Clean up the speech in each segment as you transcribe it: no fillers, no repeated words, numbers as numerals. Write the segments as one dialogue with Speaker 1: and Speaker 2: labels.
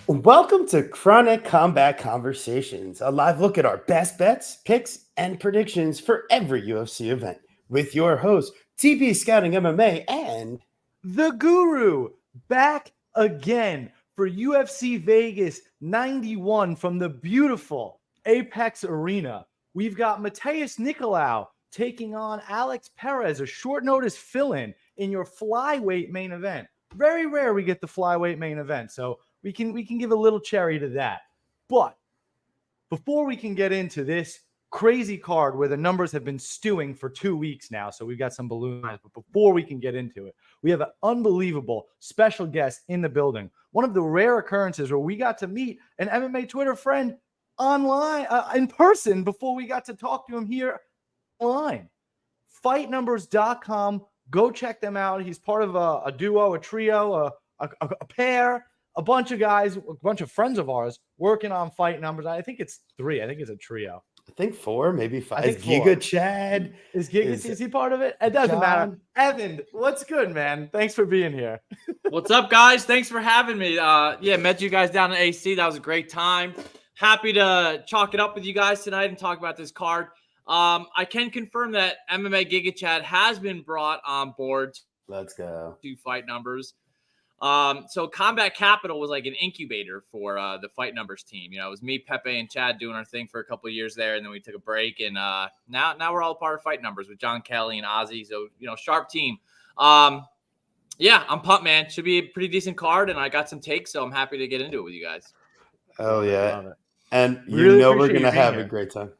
Speaker 1: Welcome to Chronic Combat Conversations, a live look at our best bets, picks, and predictions for every UFC event with your host, TP Scouting MMA, and
Speaker 2: The Guru back again for UFC Vegas 91 from the beautiful Apex Arena. We've got Mateus Nicolau taking on Alex Perez, a short notice fill-in in your flyweight main event. Very rare we get the flyweight main event, so we can give a little cherry to that. But before we can get into this crazy card where the numbers have been stewing for 2 weeks now, so we've got some balloon lines, but before we can get into it, we have an unbelievable special guest in the building. One of the rare occurrences where we got to meet an MMA Twitter friend online, in person, before we got to talk to him here online. Fightnumbers.com. Go check them out. He's part of a duo, a trio, a pair, a bunch of guys, a bunch of friends of ours working on Fight Numbers. I think it's 3. I think it's a trio.
Speaker 1: I think 4, maybe 5.
Speaker 2: I think
Speaker 1: Giga Chad.
Speaker 2: Is he part of it? It doesn't matter. Evan, what's good, man? Thanks for being here.
Speaker 3: What's up, guys? Thanks for having me. Met you guys down in AC. That was a great time. Happy to chalk it up with you guys tonight and talk about this card. I can confirm that MMA Giga Chad has been brought on board.
Speaker 1: Let's go.
Speaker 3: To Fight Numbers. So Combat Capital was like an incubator for the Fight Numbers team. You know, it was me, Pepe, and Chad doing our thing for a couple of years there, and then we took a break, and now we're all part of Fight Numbers with John Kelly and Ozzy. So, you know, sharp team. I'm pumped, man. Should be a pretty decent card, and I got some takes, so I'm happy to get into it with you guys.
Speaker 1: Oh yeah, and
Speaker 2: really
Speaker 1: we're gonna have a great time.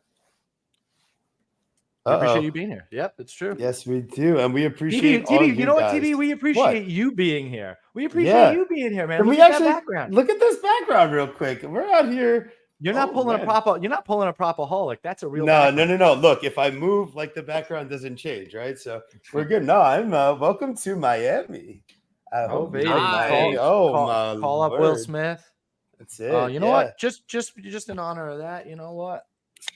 Speaker 2: I appreciate you being here. Yep, it's true.
Speaker 1: Yes, we do, and we appreciate all you
Speaker 2: know
Speaker 1: guys.
Speaker 2: what, TV? We appreciate you being here. We appreciate you being here, man.
Speaker 1: And we actually look at this background real quick. We're out here.
Speaker 2: You're not pulling a proper. You're not pulling a propaholic. That's a real.
Speaker 1: No. Look, if I move, like the background doesn't change, right? So we're good. No, I'm welcome to Miami.
Speaker 2: Baby.
Speaker 1: Call
Speaker 2: up Will Smith.
Speaker 1: That's it.
Speaker 2: You know what? Just in honor of that. You know what?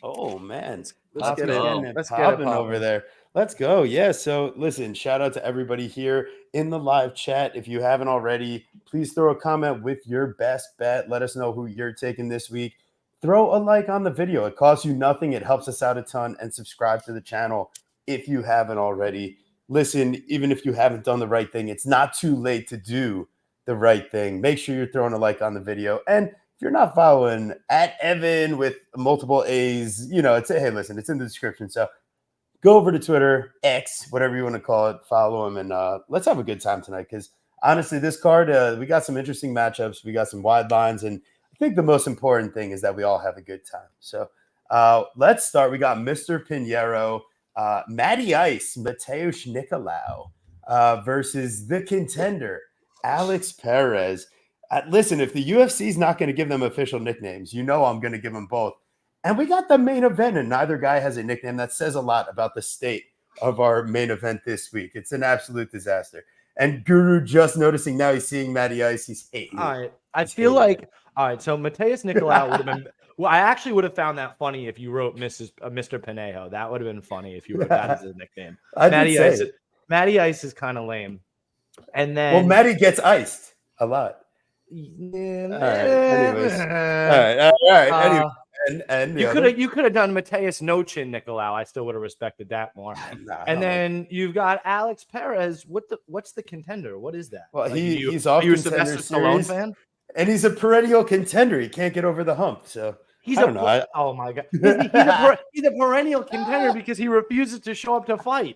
Speaker 1: Oh man,
Speaker 2: let's get it
Speaker 1: over there. Let's go. Yeah. So listen, shout out to everybody here in the live chat. If you haven't already, please throw a comment with your best bet. Let us know who you're taking this week. Throw a like on the video. It costs you nothing. It helps us out a ton. And subscribe to the channel if you haven't already. Listen, even if you haven't done the right thing, it's not too late to do the right thing. Make sure you're throwing a like on the video. And if you're not following at Evan with multiple A's, you know, it's in the description. So go over to Twitter, X, whatever you want to call it, follow him, and let's have a good time tonight. Because honestly, this card, we got some interesting matchups. We got some wide lines, and I think the most important thing is that we all have a good time. So let's start. We got Mr. Pinheiro, Matty Ice, Mateus Nicolau versus the contender, Alex Perez. Listen, if the UFC is not going to give them official nicknames, you know I'm going to give them both. And we got the main event, and neither guy has a nickname. That says a lot about the state of our main event this week. It's an absolute disaster. And Guru just noticing now he's seeing Matty Ice. He's hating.
Speaker 2: All right. I feel like, all right, so Mateus Nicolau would have been – well, I actually would have found that funny if you wrote Mr. Pinejo. That would have been funny if you wrote that as his nickname. Matty Ice is kind of lame. And then –
Speaker 1: well, Matty gets iced a lot.
Speaker 2: Yeah.
Speaker 1: All right. Anyways. All right. Anyway.
Speaker 2: You could have done Mateus No Chin Nicolau. I still would have respected that more. And then you've got Alex Perez. What's the contender? What is that?
Speaker 1: Well, he's off contender
Speaker 2: Sylvester Stallone fan,
Speaker 1: and he's a perennial contender. He can't get over the hump. So
Speaker 2: oh my god, he's a perennial contender because he refuses to show up to fight.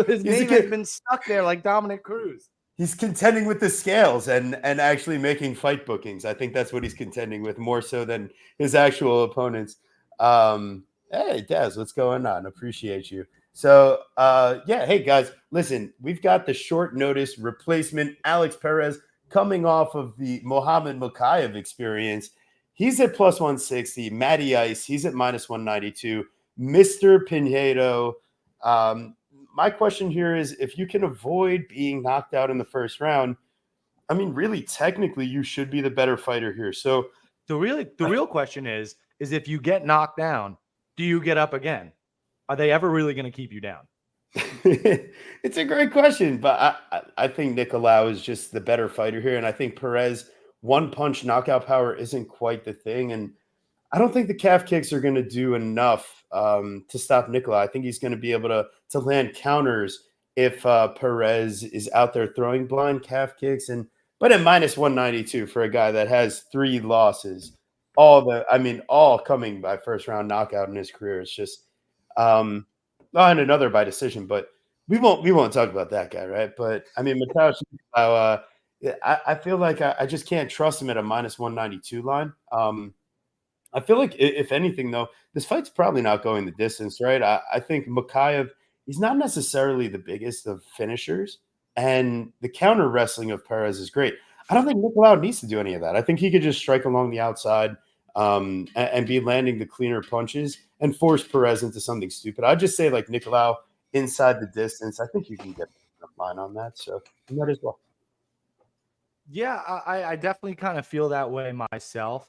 Speaker 2: His name has been stuck there like Dominic Cruz.
Speaker 1: He's contending with the scales and actually making fight bookings. I think that's what he's contending with more so than his actual opponents. Hey, Daz, what's going on? Appreciate you. So, hey, guys, listen, we've got the short notice replacement, Alex Perez, coming off of the Mohamed Mukayev experience. He's at plus 160. Matty Ice, he's at minus 192. Mr. Pinheiro, my question here is, if you can avoid being knocked out in the first round, I mean, really, technically, you should be the better fighter here. So
Speaker 2: the real question is if you get knocked down, do you get up again? Are they ever really going to keep you down?
Speaker 1: It's a great question, but I think Nicolau is just the better fighter here, and I think Perez one punch knockout power isn't quite the thing. And I don't think the calf kicks are going to do enough to stop Nicolau. I think he's going to be able to land counters if Perez is out there throwing blind calf kicks. And but at minus 192 for a guy that has 3 losses, all coming by first round knockout in his career. It's just and another by decision, but we won't talk about that guy, right? But I mean, Mateusz, I feel like I just can't trust him at a minus 192 line. I feel like if anything, though, this fight's probably not going the distance, right? I think Makayev, he's not necessarily the biggest of finishers, and the counter wrestling of Perez is great. I don't think Nicolau needs to do any of that. I think he could just strike along the outside and be landing the cleaner punches and force Perez into something stupid. I'd just say like Nicolau inside the distance. I think you can get a line on that. So you might as well.
Speaker 2: Yeah, I definitely kind of feel that way myself.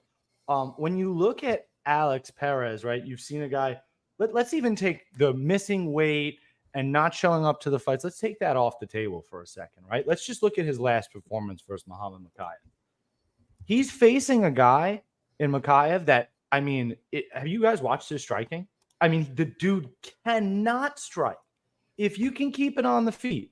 Speaker 2: When you look at Alex Perez, right, you've seen a guy, let's even take the missing weight and not showing up to the fights. Let's take that off the table for a second, right? Let's just look at his last performance versus Muhammad Makayev. He's facing a guy in Makayev that, I mean, have you guys watched his striking? I mean, the dude cannot strike. If you can keep it on the feet,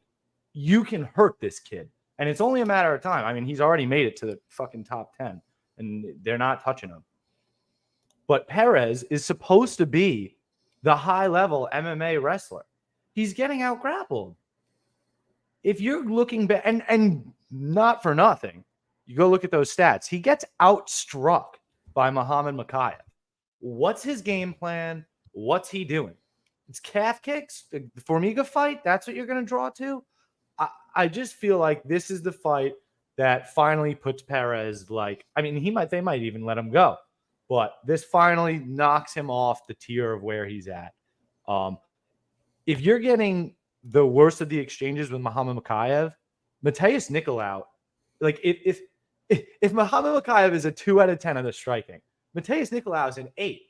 Speaker 2: you can hurt this kid. And it's only a matter of time. I mean, he's already made it to the fucking top 10. And they're not touching him. But Perez is supposed to be the high-level MMA wrestler. He's getting out-grappled. If you're looking back, and not for nothing, you go look at those stats. He gets outstruck by Muhammad Makayev. What's his game plan? What's he doing? It's calf kicks? The Formiga fight? That's what you're going to draw to? I just feel like this is the fight that finally puts Perez like, I mean, they might even let him go, but this finally knocks him off the tier of where he's at. If you're getting the worst of the exchanges with Muhammad Makayev, Matheus Nicolau, like if Muhammad Makayev is a 2 out of 10 of the striking, Matheus Nicolau is an 8.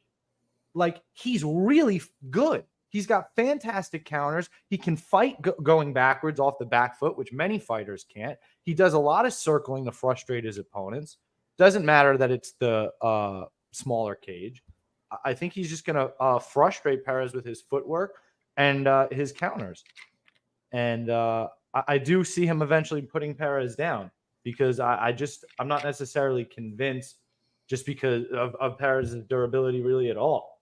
Speaker 2: Like, he's really good. He's got fantastic counters. He can fight going backwards off the back foot, which many fighters can't. He does a lot of circling to frustrate his opponents. Doesn't matter that it's the smaller cage. I think he's just going to frustrate Perez with his footwork and his counters. And I do see him eventually putting Perez down because I'm not necessarily convinced just because of Perez's durability really at all.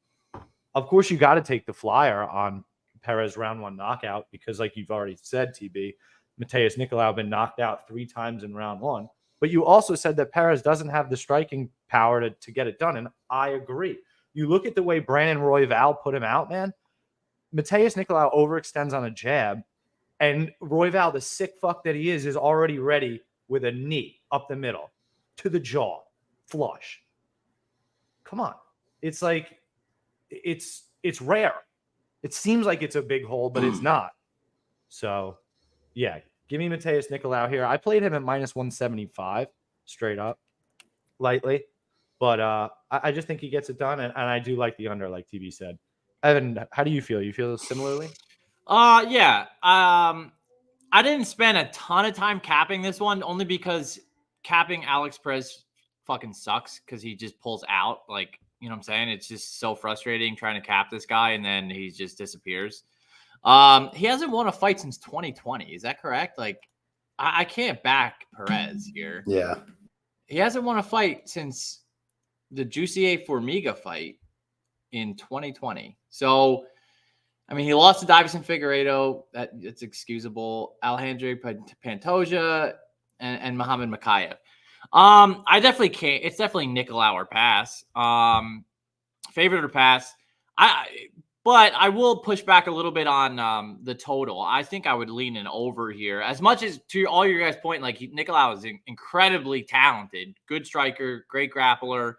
Speaker 2: Of course, you got to take the flyer on Perez round 1 knockout because, like you've already said, TB, Matheus Nicolau been knocked out 3 times in round 1. But you also said that Perez doesn't have the striking power to get it done, and I agree. You look at the way Brandon Royval put him out, man. Matheus Nicolau overextends on a jab, and Royval, the sick fuck that he is already ready with a knee up the middle to the jaw, flush. Come on. It's like, it's rare. It seems like it's a big hole, but it's not. So, yeah, give me Matheus Nicolau here. I played him at minus 175 straight up, lightly. But I just think he gets it done, and I do like the under, like TB said. Evan, how do you feel? You feel similarly?
Speaker 3: Yeah. I didn't spend a ton of time capping this one, only because capping Alex Perez fucking sucks because he just pulls out. Like, you know what I'm saying? It's just so frustrating trying to cap this guy, and then he just disappears. He hasn't won a fight since 2020. Is that correct? Like, I can't back Perez here.
Speaker 1: Yeah. He
Speaker 3: hasn't won a fight since the Jussier Formiga fight in 2020. So, I mean, he lost to Davison Figueiredo. That's excusable. Alejandro Pantoja and Muhammad Makayev. I definitely can't. It's definitely Nicolau or pass. Favorite or pass. But I will push back a little bit on the total. I think I would lean an over here. As much as to all your guys' point, like Nicolau is incredibly talented, good striker, great grappler.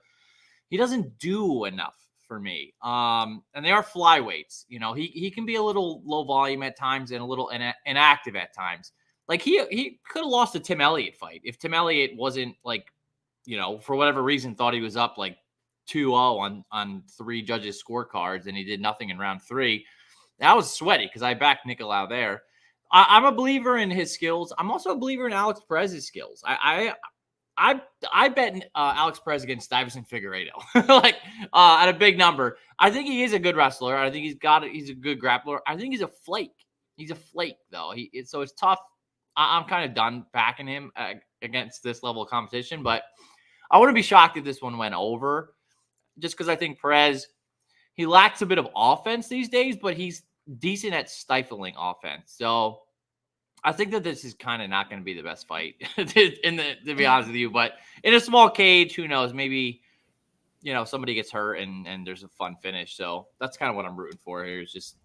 Speaker 3: He doesn't do enough for me. And they are flyweights. You know, he can be a little low volume at times and a little inactive at times. Like he could have lost a Tim Elliott fight if Tim Elliott wasn't like, you know, for whatever reason thought he was up like 2-0 on 3 judges' scorecards and he did nothing in round 3. That was sweaty because I backed Nicolau there. I'm a believer in his skills. I'm also a believer in Alex Perez's skills. I I bet Alex Perez against Davison Figueiredo, like at a big number. I think he is a good wrestler. I think he's a good grappler. I think he's a flake. He's a flake though. So it's tough. I'm kind of done backing him against this level of competition, but I wouldn't be shocked if this one went over, just because I think Perez, he lacks a bit of offense these days, but he's decent at stifling offense. So I think that this is kind of not going to be the best fight, to be honest with you. But in a small cage, who knows? Maybe, somebody gets hurt and there's a fun finish. So that's kind of what I'm rooting for here. Is just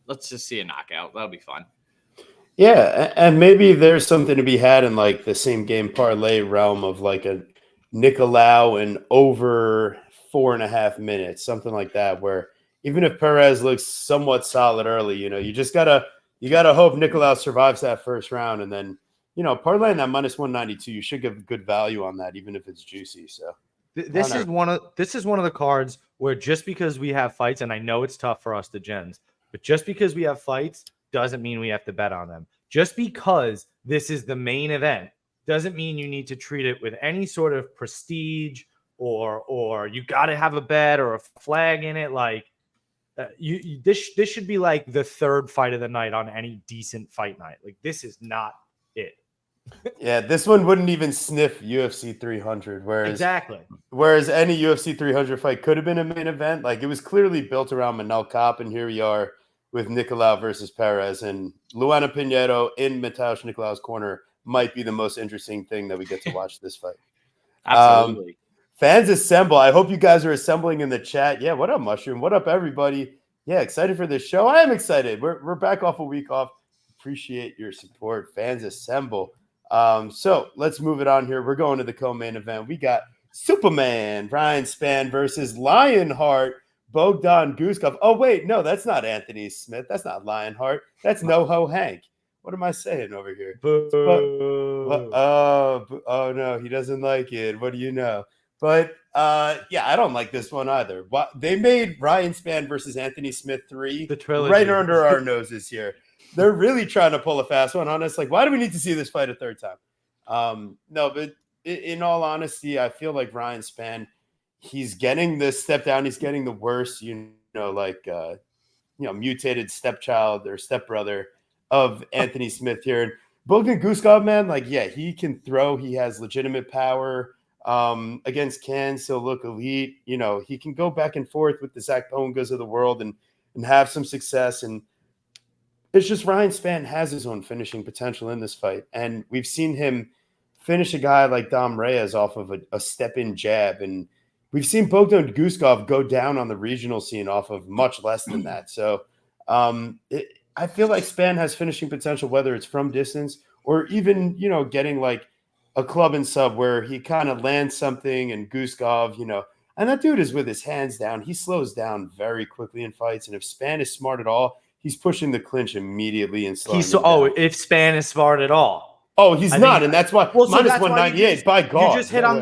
Speaker 3: let's just see a knockout. That'll be fun.
Speaker 1: Yeah, and maybe there's something to be had in like the same game parlay realm of like a Nicolau and over 4.5 minutes, something like that, where even if Perez looks somewhat solid early, you just gotta hope Nicolau survives that first round, and then parlaying that minus 192, you should get good value on that, even if it's juicy. So
Speaker 2: this is one of the cards where just because we have fights, and I know it's tough for us to gens, but just because we have fights doesn't mean we have to bet on them. Just because this is the main event doesn't mean you need to treat it with any sort of prestige or you got to have a bet or a flag in it. Like this should be like the third fight of the night on any decent fight night. Like this is not it.
Speaker 1: Yeah, this one wouldn't even sniff UFC 300. Whereas any UFC 300 fight could have been a main event. Like it was clearly built around Manel Kape, and here we are with Nicolau versus Perez, and Luana Pinheiro in Mateusz Nicolau's corner might be the most interesting thing that we get to watch this fight.
Speaker 3: Absolutely.
Speaker 1: Fans assemble. I hope you guys are assembling in the chat. Yeah, what up, Mushroom? What up, everybody? Yeah, excited for this show. I am excited. We're back off a week off. Appreciate your support. Fans assemble. So let's move it on here. We're going to the co-main event. We got Superman, Ryan Spann versus Lionheart, Bogdan Guskov. Oh, wait, no, that's not Anthony Smith. That's not Lionheart. That's NoHo Hank. What am I saying over here? Oh, no, he doesn't like it. What do you know? But, yeah, I don't like this one either. They made Ryan Spann versus Anthony Smith 3
Speaker 2: the trilogy
Speaker 1: right under our noses here. They're really trying to pull a fast one on us. Like, why do we need to see this fight a third time? No, but in all honesty, I feel like Ryan Spann, he's getting the step down. He's getting the worst, mutated stepchild or stepbrother of Anthony Smith here. And Bogdan Guskov, man, he can throw. He has legitimate power. Against cans, he'll look elite. He can go back and forth with the Zach Pongas of the world and have some success. And it's just Ryan Spann has his own finishing potential in this fight. And we've seen him finish a guy like Dom Reyes off of a step-in jab. And we've seen Bogdan Guskov go down on the regional scene off of much less than that. So I feel like Spann has finishing potential, whether it's from distance or even, getting like a club and sub where he kind of lands something and Guskov, and that dude is with his hands down. He slows down very quickly in fights. And if Spann is smart at all, he's pushing the clinch immediately and slowing him down.
Speaker 2: If Spann is smart at all.
Speaker 1: Oh, he's not, and that's why minus 198. By God,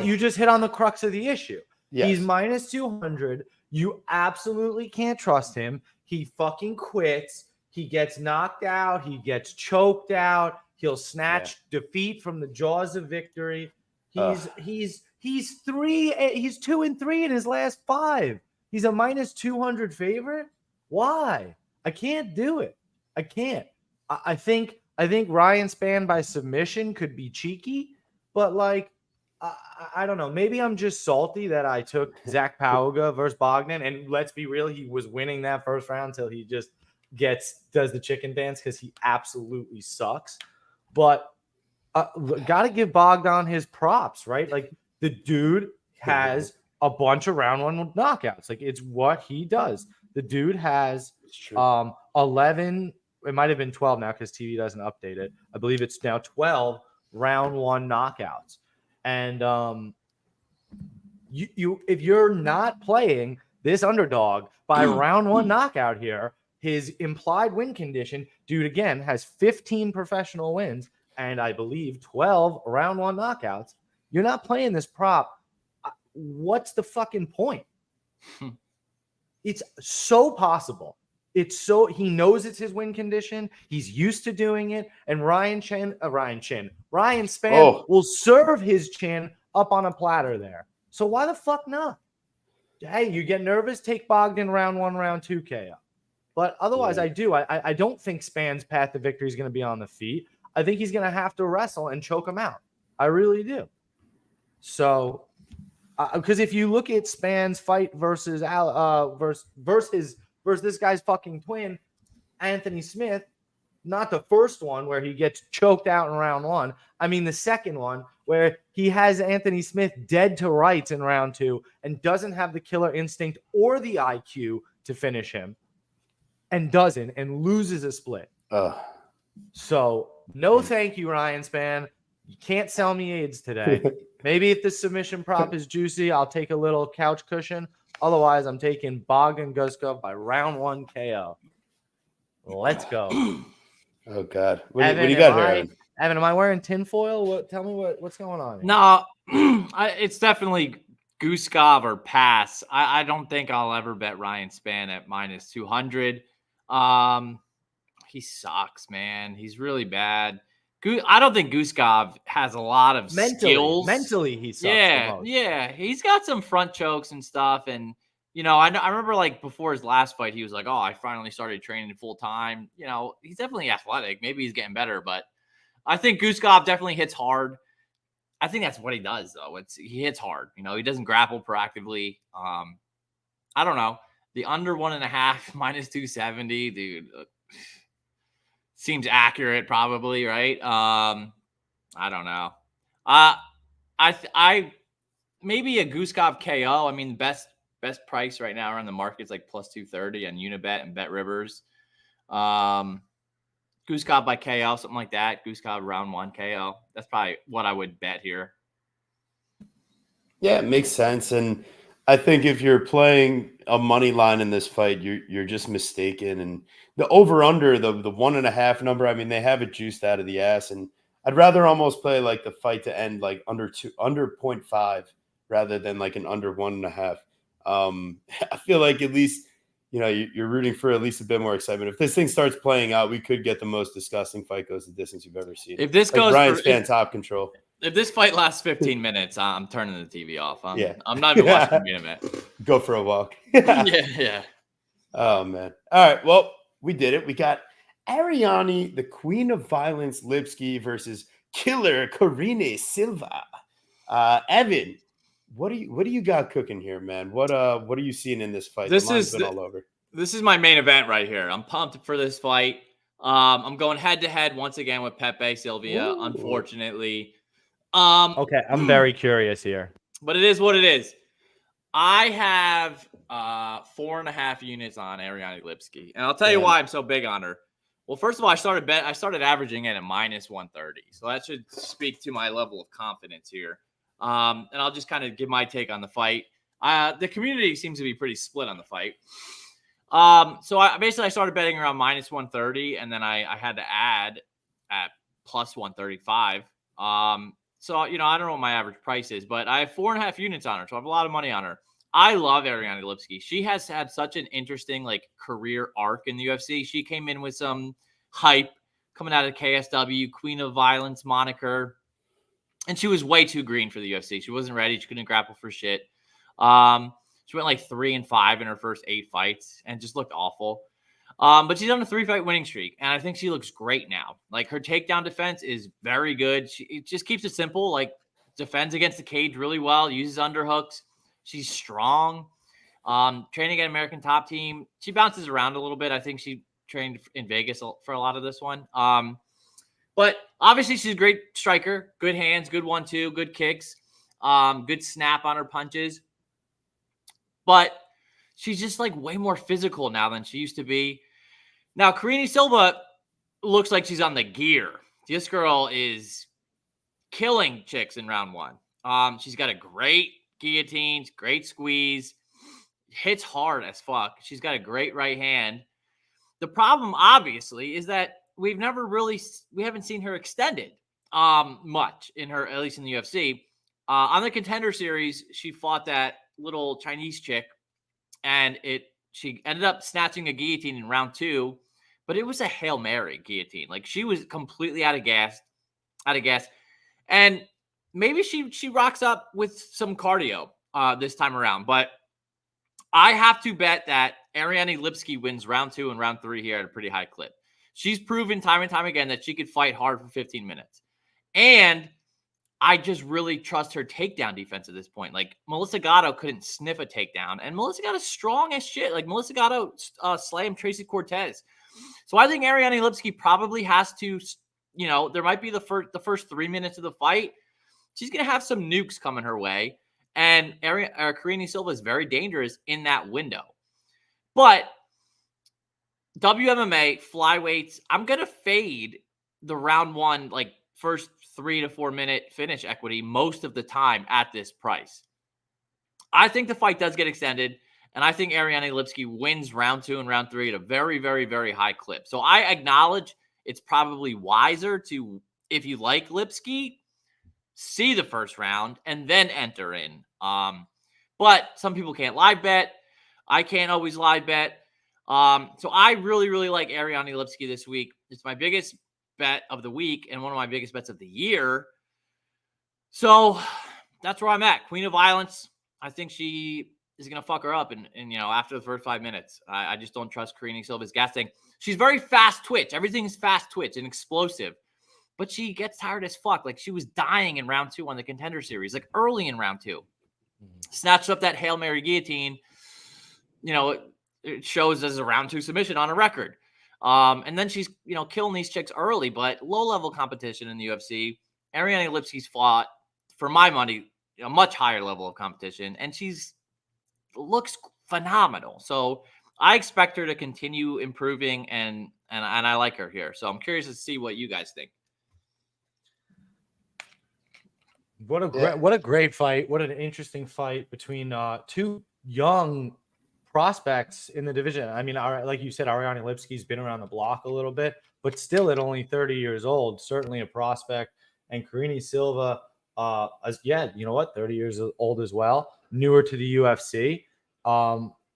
Speaker 2: you just hit on the crux of the issue. Yes. He's minus 200. You absolutely can't trust him. He fucking quits. He gets knocked out. He gets choked out. He'll snatch defeat from the jaws of victory. He's 2-3 in his last 5. He's a minus 200 favorite. Why? I can't do it. I can't. I think Ryan Spann by submission could be cheeky, but I don't know. Maybe I'm just salty that I took Zach Pauga versus Bogdan, and let's be real, he was winning that first round until he just does the chicken dance because he absolutely sucks. But got to give Bogdan his props, right? Like the dude has a bunch of round 1 knockouts. Like it's what he does. The dude has 11. It might have been 12 now because TV doesn't update it. I believe it's now 12 round 1 knockouts. And if you're not playing this underdog by round 1 knockout here, his implied win condition, dude, again, has 15 professional wins and I believe 12 round 1 knockouts. You're not playing this prop. What's the fucking point? It's so possible he knows it's his win condition. He's used to doing it. And Ryan Spann
Speaker 1: Oh.
Speaker 2: will serve his chin up on a platter there. So why the fuck not? Hey, you get nervous, take Bogdan round 1, round 2 KO. But otherwise,
Speaker 1: Yeah.
Speaker 2: I don't think Spann's path to victory is going to be on the feet. I think he's going to have to wrestle and choke him out. I really do. So, because if you look at Spann's fight versus this guy's fucking twin, Anthony Smith, not the first one where he gets choked out in round 1. I mean, the second one where he has Anthony Smith dead to rights in round 2 and doesn't have the killer instinct or the IQ to finish him and doesn't and loses a split. So no, thank you, Ryan Spann. You can't sell me AIDS today. Maybe if the submission prop is juicy, I'll take a little couch cushion. Otherwise, I'm taking Bogdan Guskov by round 1 KO. Let's go.
Speaker 1: Oh God, what do you got here, Evan?
Speaker 2: Evan, am I wearing tinfoil? Tell me what's going on here.
Speaker 3: No, it's definitely Guskov or pass. I don't think I'll ever bet Ryan Spann at minus 200. He sucks, man. He's really bad. I don't think Guskov has a lot of skills.
Speaker 2: Mentally, he sucks.
Speaker 3: Yeah. He's got some front chokes and stuff. And, I remember like before his last fight, he was like, oh, I finally started training full time. He's definitely athletic. Maybe he's getting better, but I think Guskov definitely hits hard. I think that's what he does, though. He hits hard. He doesn't grapple proactively. I don't know. The under 1.5 minus 270, dude. Seems accurate, probably, right? I don't know. I maybe a Guskov KO. I mean, the best price right now around the market is like plus 230 on Unibet and Bet Rivers. Guskov by KO, something like that. Guskov round 1 KO. That's probably what I would bet here.
Speaker 1: Yeah, it makes sense. And I think if you're playing a money line in this fight, you're just mistaken. And the over under the 1.5 number, I mean, they have it juiced out of the ass. And I'd rather almost play like the fight to end like under 0.5 rather than like an under 1.5. I feel like at least you're rooting for at least a bit more excitement. If this thing starts playing out, we could get the most disgusting fight goes the distance you've ever seen.
Speaker 3: If this
Speaker 1: like
Speaker 3: goes
Speaker 1: Ryan Spann top control.
Speaker 3: If this fight lasts 15 minutes, I'm turning the TV off.
Speaker 1: Yeah.
Speaker 3: I'm not even watching the main event.
Speaker 1: Go for a walk.
Speaker 3: Yeah.
Speaker 1: Oh, man. All right. Well, we did it. We got Ariane, the Queen of Violence, Lipski versus Killer Karine Silva. Evan, what do you got cooking here, man? What are you seeing in this fight?
Speaker 3: This is
Speaker 1: all over.
Speaker 3: This is my main event right here. I'm pumped for this fight. I'm going head to head once again with Pepe Silvia. Ooh. Unfortunately.
Speaker 2: Okay, I'm very curious here.
Speaker 3: But it is what it is. I have 4.5 units on Ariane Lipski, and I'll tell you why I'm so big on her. Well, first of all, I started averaging it at minus 130, so that should speak to my level of confidence here. And I'll just kind of give my take on the fight. The community seems to be pretty split on the fight. So I started betting around minus 130, and then I had to add at plus 135. So, I don't know what my average price is, but I have 4.5 units on her, so I have a lot of money on her. I love Ariane Lipski. She has had such an interesting, career arc in the UFC. She came in with some hype coming out of KSW, Queen of Violence moniker, and she was way too green for the UFC. She wasn't ready. She couldn't grapple for shit. She went 3-5 in her first 8 fights and just looked awful. But she's on a 3-fight winning streak, and I think she looks great now. Her takedown defense is very good. She just keeps it simple, defends against the cage really well, uses underhooks. She's strong. Training at American Top Team. She bounces around a little bit. I think she trained in Vegas for a lot of this one. But obviously she's a great striker, good hands, good 1-2, good kicks, good snap on her punches. But she's just way more physical now than she used to be. Now, Karine Silva looks like she's on the gear. This girl is killing chicks in round 1. She's got a great guillotine, great squeeze, hits hard as fuck. She's got a great right hand. The problem, obviously, is that we haven't seen her extended much in her, at least in the UFC. On the Contender Series, she fought that little Chinese chick, and it she ended up snatching a guillotine in round 2, but it was a Hail Mary guillotine. Like, she was completely out of gas. And maybe she rocks up with some cardio this time around. But I have to bet that Ariane Lipski wins round 2 and round 3 here at a pretty high clip. She's proven time and time again that she could fight hard for 15 minutes. And I just really trust her takedown defense at this point. Like, Melissa Gatto couldn't sniff a takedown, and Melissa Gatto's strong as shit. Like, Melissa Gatto slammed Tracy Cortez. So I think Ariane Lipski probably has to, there might be the first 3 minutes of the fight. She's going to have some nukes coming her way. And Karine Silva is very dangerous in that window. But WMMA, flyweights, I'm going to fade the round 1, like, first 3 to 4 minute finish equity most of the time at this price. I think the fight does get extended, and I think Ariane Lipski wins round 2 and round 3 at a very, very, very high clip. So I acknowledge it's probably wiser to, if you like Lipski, see the first round and then enter in. But some people can't live bet. I can't always live bet. So I really, really like Ariane Lipski this week. It's my biggest bet of the week and one of my biggest bets of the year. So that's where I'm at. Queen of Violence. I think she is going to fuck her up. And after the first 5 minutes, I just don't trust Karine Silva's gassing. She's very fast twitch. Everything's fast twitch and explosive. But she gets tired as fuck. Like, she was dying in round 2 on the Contender Series, like early in round 2. Snatched up that Hail Mary guillotine. It shows as a round 2 submission on a record. And then she's, killing these chicks early, but low-level competition in the UFC. Ariane Lipski's fought, for my money, a much higher level of competition, and she's looks phenomenal. So I expect her to continue improving, and I like her here. So I'm curious to see what you guys think.
Speaker 2: What a great fight. What an interesting fight between two young prospects in the division. I mean, like you said, Ariane Lipski's been around the block a little bit, but still at only 30 years old, certainly a prospect. And Karine Silva, 30 years old as well, newer to the UFC.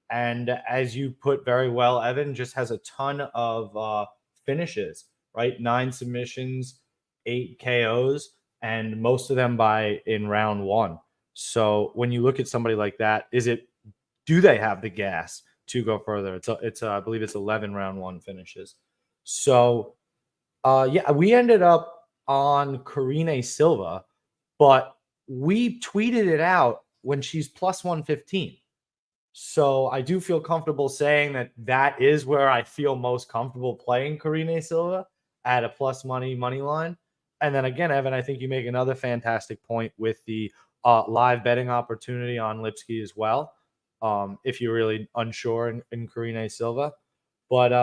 Speaker 2: And as you put very well, Evan, just has a ton of finishes, right? 9 submissions, 8 KOs, and most of them in round 1. So when you look at somebody like that, do they have the gas to go further? I believe it's 11 round 1 finishes. So we ended up on Karine Silva, but we tweeted it out when she's plus 115. So I do feel comfortable saying that is where I feel most comfortable playing Karine Silva, at a plus money line. And then again, Evan, I think you make another fantastic point with the live betting opportunity on Lipski as well, if you're really unsure in Karine Silva. But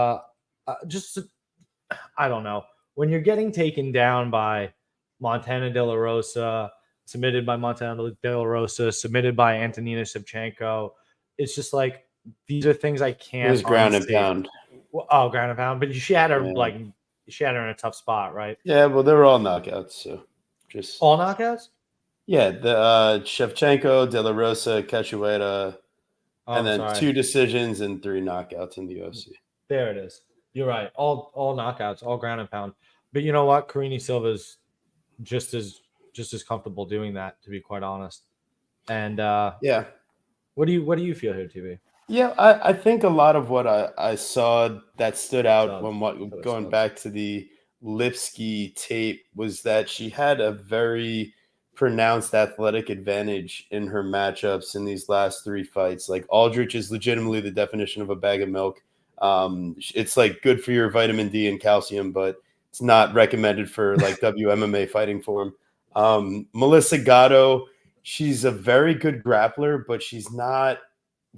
Speaker 2: I don't know. When you're getting taken down by Montana De La Rosa, submitted by Montana De La Rosa, submitted by Antonina Shevchenko, it's just like, these are things I can't.
Speaker 1: It was ground and pound.
Speaker 2: Oh, ground and pound. But she had her in a tough spot, right?
Speaker 1: Yeah, well, they were all knockouts, so just
Speaker 2: all knockouts.
Speaker 1: Yeah, the Shevchenko, De La Rosa, Cachoeira, and then 2 decisions and 3 knockouts in the UFC.
Speaker 2: There it is. You're right. All knockouts, all ground and pound. But you know what? Karine Silva's just as comfortable doing that, to be quite honest. And
Speaker 1: yeah.
Speaker 2: What do you feel here, TV?
Speaker 1: Yeah, I think a lot of what I saw that stood out going back to the Lipski tape was that she had a very pronounced athletic advantage in her matchups in these last 3 fights. Like, Aldrich is legitimately the definition of a bag of milk. It's like good for your vitamin D and calcium, but it's not recommended for like WMMA fighting form. Melissa Gatto, she's a very good grappler, but she's not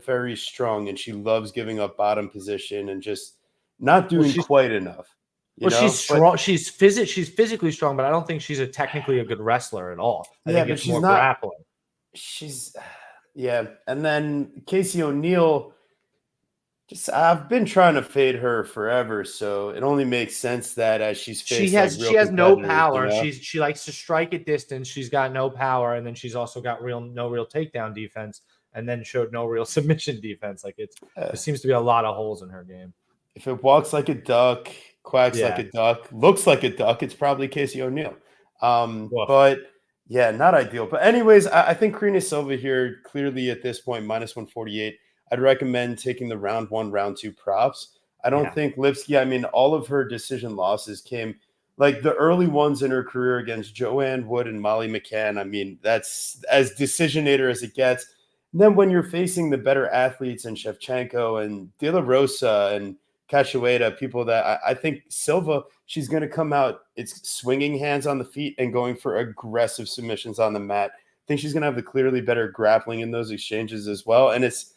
Speaker 1: very strong, and she loves giving up bottom position and just not doing quite enough.
Speaker 2: She's strong. She's physically strong, but I don't think she's technically a good wrestler at all. I think it's more grappling.
Speaker 1: And then Casey O'Neill, Just I've been trying to fade her forever, so it only makes sense that as she's
Speaker 2: She
Speaker 1: faced like
Speaker 2: has
Speaker 1: real
Speaker 2: she has no
Speaker 1: competitors, you
Speaker 2: power.
Speaker 1: know.
Speaker 2: She likes to strike at distance. She's got no power, and then she's also got no real takedown defense, and then showed no real submission defense. Like there seems to be a lot of holes in her game.
Speaker 1: If it walks like a duck, quacks like
Speaker 2: Yeah.
Speaker 1: a duck, looks like a duck, it's probably Casey O'Neill.
Speaker 2: Woof.
Speaker 1: But yeah, not ideal. But anyways, I think Karina Silva here clearly at this point -148. I'd recommend taking the round one, round two props. I don't
Speaker 2: Yeah.
Speaker 1: think Lipsky. I mean, all of her decision losses came like the early ones in her career against Joanne Wood and Molly McCann. I mean, that's as decisionator as it gets. And then when you're facing the better athletes and Shevchenko and De La Rosa and Cachoeira, people that I think Silva, she's going to come out, it's swinging hands on the feet and going for aggressive submissions on the mat. I think she's going to have the clearly better grappling in those exchanges as well. And it's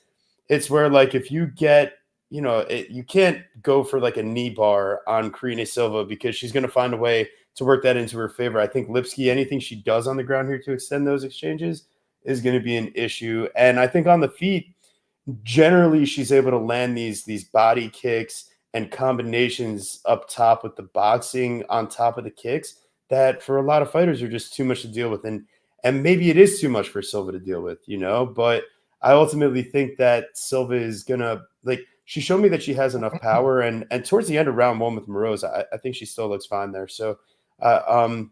Speaker 1: where like if you get, you can't go for like a knee bar on Karina Silva because she's going to find a way to work that into her favor. I think Lipsky, anything she does on the ground here to extend those exchanges is going to be an issue. And I think on the feet, generally she's able to land these body kicks and combinations up top with the boxing on top of the kicks that for a lot of fighters are just too much to deal with. And maybe it is too much for Silva to deal with, but I ultimately think that Silva is gonna like she showed me that she has enough power and towards the end of round one with Moroz, I think she still looks fine there. So I'm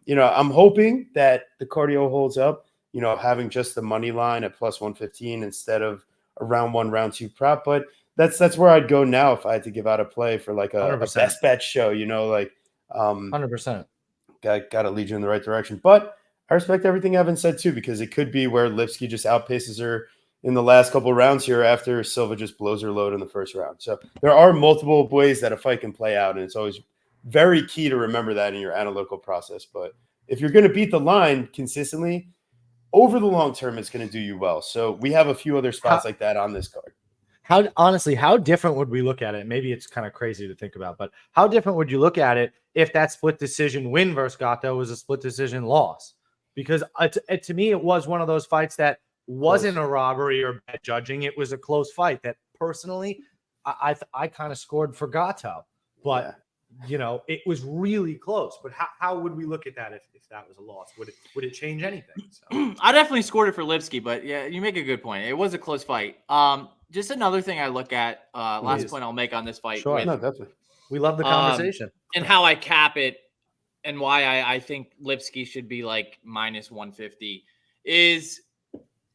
Speaker 1: hoping that the cardio holds up, having just the money line at +115 instead of a round one, round two prop. But that's where I'd go now if I had to give out a play for like a
Speaker 2: 100%.
Speaker 1: best bet show, like
Speaker 2: 100%.
Speaker 1: got to lead you in the right direction. But I respect everything Evan said too, because it could be where Lipsky just outpaces her in the last couple of rounds here after Silva just blows her load in the first round. So there are multiple ways that a fight can play out, and it's always very key to remember that in your analytical process. But if you're going to beat the line consistently, over the long term, it's going to do you well. So we have a few other spots like that on this card.
Speaker 2: How different would we look at it? Maybe it's kind of crazy to think about, but how different would you look at it if that split decision win versus Gatto was a split decision loss? Because to me, it was one of those fights that wasn't a robbery or bad judging. It was a close fight that personally, I kind of scored for Gatto, but it was really close. But how would we look at that if that was a loss? Would it change anything? So.
Speaker 3: I definitely scored it for Lipsky, but yeah, you make a good point. It was a close fight. Just another thing I look at, last point I'll make on this fight.
Speaker 2: Sure.
Speaker 1: No, definitely.
Speaker 2: We love the conversation.
Speaker 3: And how I cap it and why I think Lipsky should be like -150 is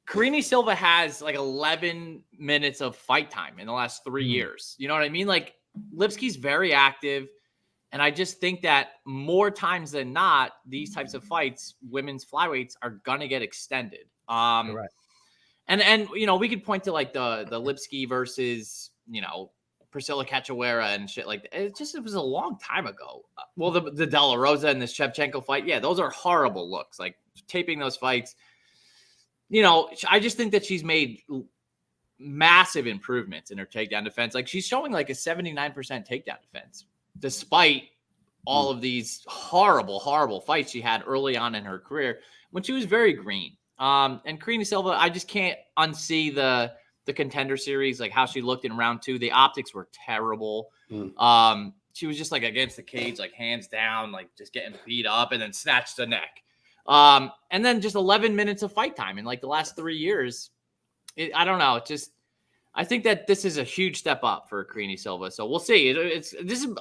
Speaker 3: Karine Silva has like 11 minutes of fight time in the last 3 years. You know what I mean? Like Lipsky's very active. And I just think that more times than not, these types of fights, women's flyweights are going to get extended.
Speaker 2: Right.
Speaker 3: And we could point to like the Lipsky versus, Priscilla Cachoeira and shit like that. It was a long time ago. Well, the De La Rosa and the Shevchenko fight. Yeah, those are horrible looks. Like taping those fights. I just think that she's made massive improvements in her takedown defense. Like she's showing like a 79% takedown defense, despite all of these horrible, horrible fights she had early on in her career when she was very green. And Karine Silva, I just can't unsee the Contender Series, like how she looked in round 2. The optics were terrible. She was just like against the cage, like hands down, like just getting beat up and then snatched the neck. And then just 11 minutes of fight time in like the last 3 years. I don't know. I think that this is a huge step up for Karine Silva. So we'll see.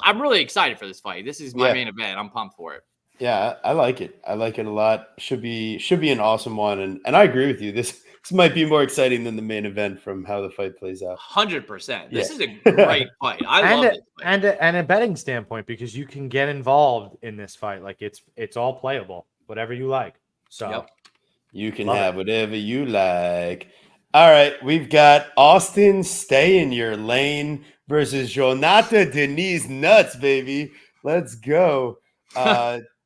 Speaker 3: I'm really excited for this fight. This is my main event. I'm pumped for it.
Speaker 1: Yeah, I like it. I like it a lot. Should be an awesome one. And I agree with you. This might be more exciting than the main event from how the fight plays out.
Speaker 3: 100%. This is a great fight. I love it.
Speaker 2: And a betting standpoint, because you can get involved in this fight. Like it's all playable, whatever you like. So
Speaker 1: you can have whatever you like. All right, we've got Austin Stay in Your Lane versus Jonata Denise Nuts, baby. Let's go.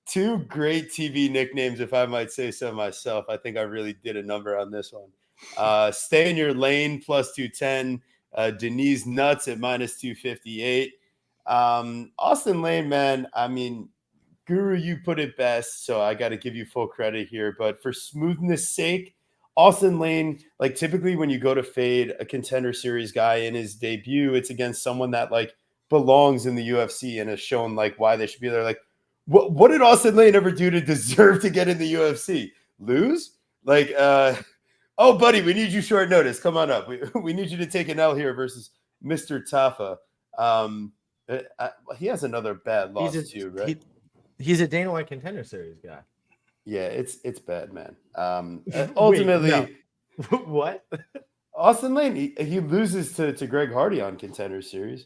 Speaker 1: Two great TV nicknames, if I might say so myself. I think I really did a number on this one. Stay in Your Lane +210. Denise Nuts at -258. Austin Lane, man, I mean, Guru, you put it best, so I got to give you full credit here. But for smoothness sake, Austin Lane, like typically when you go to fade a Contender Series guy in his debut, it's against someone that like belongs in the UFC and has shown like why they should be there. Like, what did Austin Lane ever do to deserve to get in the UFC? Lose? Like, oh, buddy, we need you short notice. Come on up. We need you to take an L here versus Mr. Tafa. He has another bad loss too, right?
Speaker 2: He's a Dana White Contender Series guy.
Speaker 1: Yeah, it's bad, man. Ultimately,
Speaker 2: Wait, no. What?
Speaker 1: Austin Lane, he loses to Greg Hardy on Contender Series.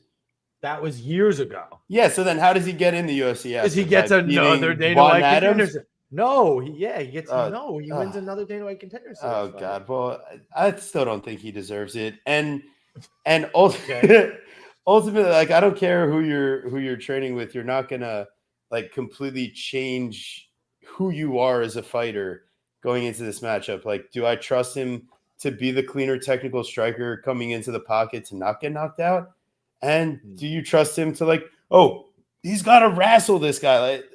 Speaker 2: That was years ago.
Speaker 1: Yeah, so then how does he get in the UFC?
Speaker 2: Because he gets another Dana White Contender Series. No, he gets he wins another Dana White Contender Series.
Speaker 1: Oh God, well, I still don't think he deserves it. And ultimately, like I don't care who you're training with, you're not gonna like completely change who you are as a fighter going into this matchup. Like, do I trust him to be the cleaner technical striker coming into the pocket to not get knocked out? And do you trust him to like, oh, he's got to wrestle this guy? Like,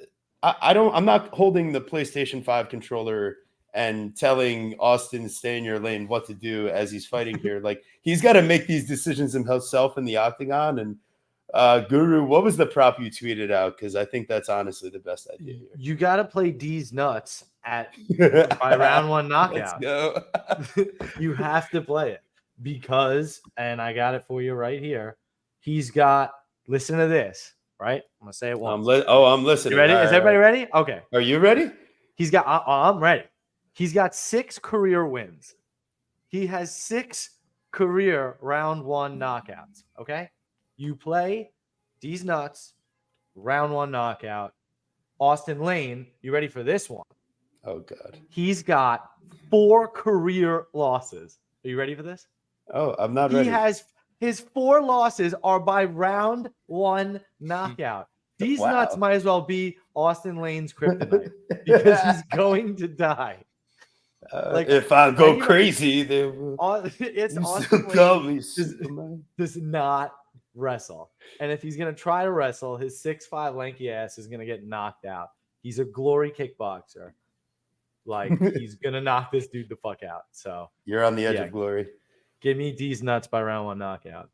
Speaker 1: I'm not holding the PlayStation 5 controller and telling Austin stay in your lane what to do as he's fighting here. Like, he's got to make these decisions himself in the octagon. And Guru, what was the prop you tweeted out? Because I think that's honestly the best idea here.
Speaker 2: You got to play D's nuts by round one knockout.
Speaker 1: Let's go.
Speaker 2: You have to play it because, and I got it for you right here. He's got. Listen to this, right? I'm gonna say it once.
Speaker 1: I'm listening.
Speaker 2: You ready? Is everybody ready? Okay.
Speaker 1: Are you ready?
Speaker 2: He's got. I'm ready. He's got 6 career wins. He has 6 career round one knockouts. Okay. You play D's nuts, round one knockout. Austin Lane, you ready for this one?
Speaker 1: Oh, God.
Speaker 2: He's got 4 career losses. Are you ready for this?
Speaker 1: Oh, I'm not ready.
Speaker 2: He has his 4 losses are by round one knockout. These nuts might as well be Austin Lane's kryptonite because he's going to die.
Speaker 1: Like if I go crazy, then
Speaker 2: it's Austin Lane does not wrestle. And if he's going to try to wrestle, his 6'5" lanky ass is going to get knocked out. He's a glory kickboxer. Like, he's going to knock this dude the fuck out. So
Speaker 1: you're on the edge of glory.
Speaker 2: Give me D's nuts by round one knockout.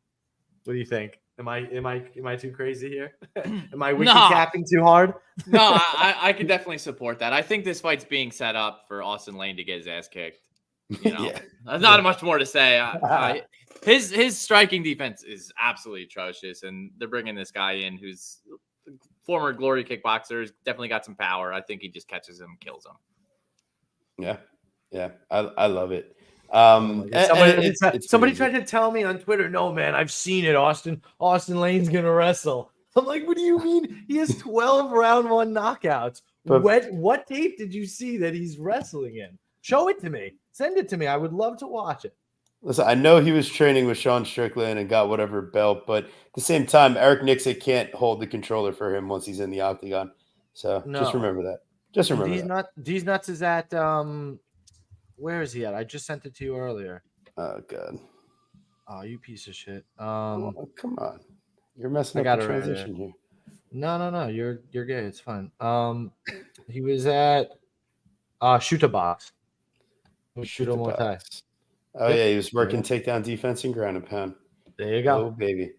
Speaker 2: What do you think? Am I too crazy here? Am I wiki capping too hard?
Speaker 3: No, I can definitely support that. I think this fight's being set up for Austin Lane to get his ass kicked. You know, there's not much more to say. His striking defense is absolutely atrocious, and they're bringing this guy in who's former glory kickboxer, definitely got some power. I think he just catches him, kills him.
Speaker 1: Yeah, I love it.
Speaker 2: Somebody tried to tell me on Twitter, no, man, I've seen it. Austin Lane's gonna wrestle. I'm like, what do you mean? He has 12 round one knockouts. What tape did you see that he's wrestling in? Show it to me. Send it to me. I would love to watch it.
Speaker 1: Listen, I know he was training with Sean Strickland and got whatever belt, but at the same time, Eric Nixon can't hold the controller for him once he's in the octagon. So just remember that. Just remember that.
Speaker 2: These nuts is at where is he at? I just sent it to you earlier.
Speaker 1: Oh, God.
Speaker 2: Oh, you piece of shit.
Speaker 1: Oh, come on. You're messing up the transition here.
Speaker 2: No. You're good. It's fine. He was at Shoot a Box. Shoot a Muay.
Speaker 1: Oh, yeah. He was working takedown defense and ground and pound.
Speaker 2: There you go.
Speaker 1: Oh, baby.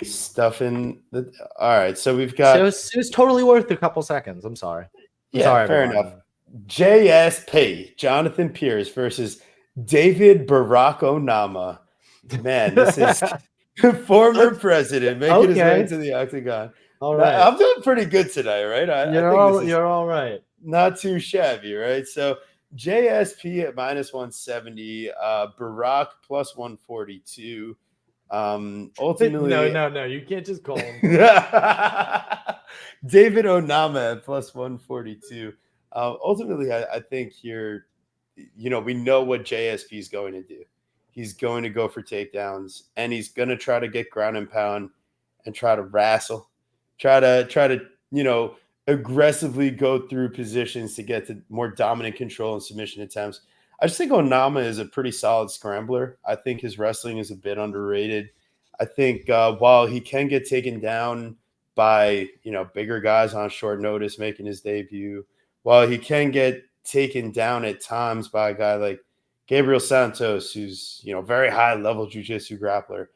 Speaker 1: Stuffing the. All right. So we've got.
Speaker 2: It was totally worth a couple seconds. I'm sorry.
Speaker 1: Sorry, fair enough. JSP, Jonathan Pierce versus David Barack Onama. Man, this is former president making his way into the octagon.
Speaker 2: All right.
Speaker 1: I'm doing pretty good today, right?
Speaker 2: You're all right.
Speaker 1: Not too shabby, right? So JSP at -170, Barack plus 142. Ultimately,
Speaker 2: no, you can't just call him.
Speaker 1: David Onama at plus 142. Ultimately, I think here, we know what JSP is going to do. He's going to go for takedowns, and he's going to try to get ground and pound and try to wrestle, try to aggressively go through positions to get to more dominant control and submission attempts. I just think Onama is a pretty solid scrambler. I think his wrestling is a bit underrated. I think while he can get taken down by, bigger guys on short notice making his debut, while he can get taken down at times by a guy like, Gabriel Santos, who's, very high level jiu-jitsu grappler.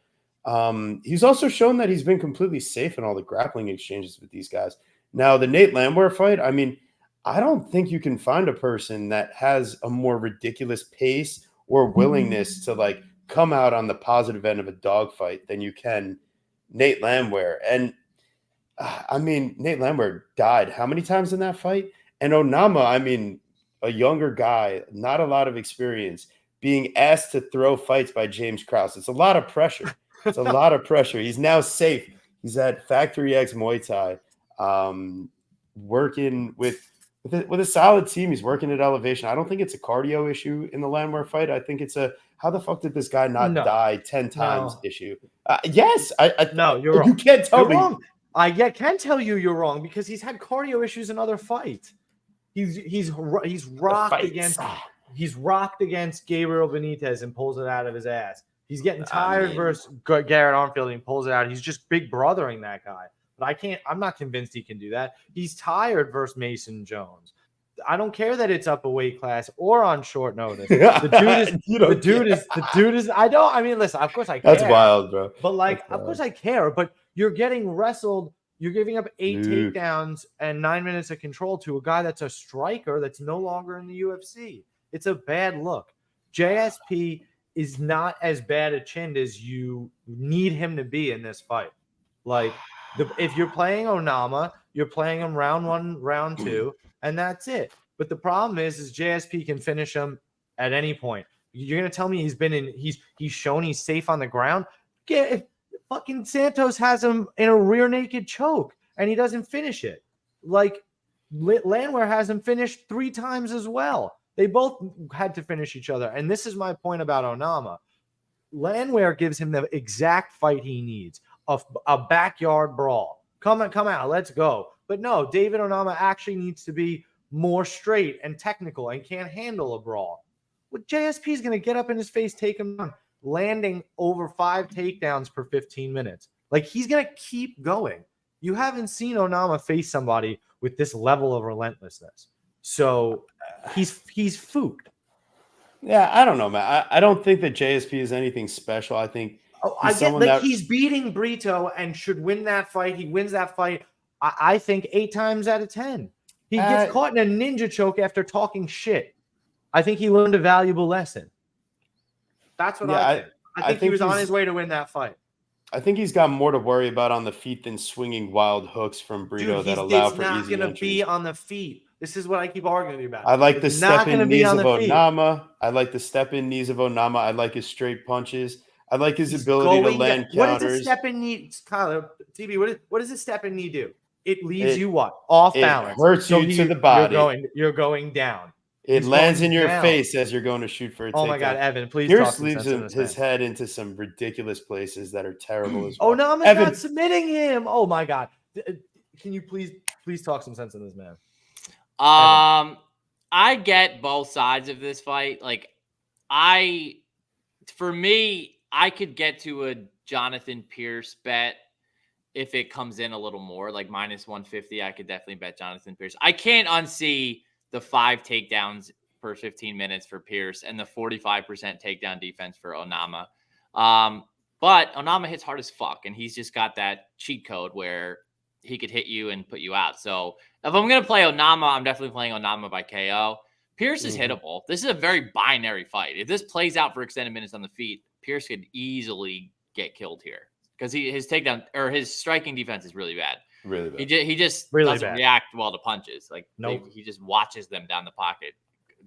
Speaker 1: He's also shown that he's been completely safe in all the grappling exchanges with these guys. Now, the Nate Landwehr fight, I mean, I don't think you can find a person that has a more ridiculous pace or willingness to like come out on the positive end of a dogfight than you can Nate Landwehr. And I mean, Nate Landwehr died how many times in that fight? And Onama, I mean, a younger guy, not a lot of experience, being asked to throw fights by James Krause. It's a lot of pressure. It's a lot of pressure. He's now safe. He's at Factory X Muay Thai, working with a solid team. He's working at elevation. I don't think it's a cardio issue in the Landwehr fight. I think it's a how the fuck did this guy not die 10 times issue? Yes,
Speaker 2: No, you're wrong.
Speaker 1: You can't tell
Speaker 2: You're
Speaker 1: me.
Speaker 2: wrong. I can tell you you're wrong because he's had cardio issues in other fights. He's rocked against Gabriel Benitez and pulls it out of his ass. He's getting tired versus Garrett Armfield and pulls it out. He's just big brothering that guy. But I'm not convinced he can do that. He's tired versus Mason Jones. I don't care that it's up a weight class or on short notice. The dude is. I mean, listen, of course I care.
Speaker 1: That's wild, bro.
Speaker 2: But of course I care. But you're getting wrestled. You're giving up 8 takedowns and 9 minutes of control to a guy that's a striker that's no longer in the UFC. It's a bad look. JSP is not as bad a chin as you need him to be in this fight. Like, if you're playing Onama, you're playing him round 1, round 2, and that's it. But the problem is JSP can finish him at any point. You're gonna tell me he's shown he's safe on the ground? Fucking Santos has him in a rear naked choke, and he doesn't finish it. Like, Landwehr has him finished 3 times as well. They both had to finish each other. And this is my point about Onama. Landwehr gives him the exact fight he needs, a backyard brawl. Come out, let's go. But no, David Onama actually needs to be more straight and technical and can't handle a brawl. Well, JSP is going to get up in his face, take him down, landing over 5 takedowns per 15 minutes. Like, he's going to keep going. You haven't seen Onama face somebody with this level of relentlessness. So he's fooked.
Speaker 1: Yeah, I don't know, man. I don't think that JSP is anything special. I think
Speaker 2: he's beating Brito and should win that fight. He wins that fight, I think, 8 times out of 10. He gets caught in a ninja choke after talking shit. I think he learned a valuable lesson. That's what I think. I think he was on his way to win that fight.
Speaker 1: I think he's got more to worry about on the feet than swinging wild hooks from Brito that allow for easy entries.
Speaker 2: He's not going to be on the feet. This is what I keep arguing about.
Speaker 1: I like the step-in knees of Onama. I like the step-in knees of Onama. I like his straight punches. I like his ability to land counters.
Speaker 2: What does a step-in knee, Tyler, TB, what does a step-in knee do? It leaves you what? Off balance.
Speaker 1: It hurts you to the body.
Speaker 2: You're going down.
Speaker 1: It lands in your face as you're going to shoot for a takedown.
Speaker 2: Oh my God, Evan, please
Speaker 1: Pierce leaves his head into some ridiculous places that are terrible as well.
Speaker 2: Onama's not submitting him. Oh my God. Can you please talk some sense in this man?
Speaker 3: I get both sides of this fight. Like, for me, I could get to a Jonathan Pierce bet if it comes in a little more, like minus 150. I could definitely bet Jonathan Pierce. I can't unsee the 5 takedowns per 15 minutes for Pierce and the 45% takedown defense for Onama. But Onama hits hard as fuck, and he's just got that cheat code where he could hit you and put you out. So if I'm going to play Onama, I'm definitely playing Onama by KO. Pierce is hittable. This is a very binary fight. If this plays out for extended minutes on the feet, Pierce could easily get killed here because his takedown or his striking defense is really bad.
Speaker 1: Really bad.
Speaker 3: He just really doesn't react well to punches. Like, he just watches them down the pocket,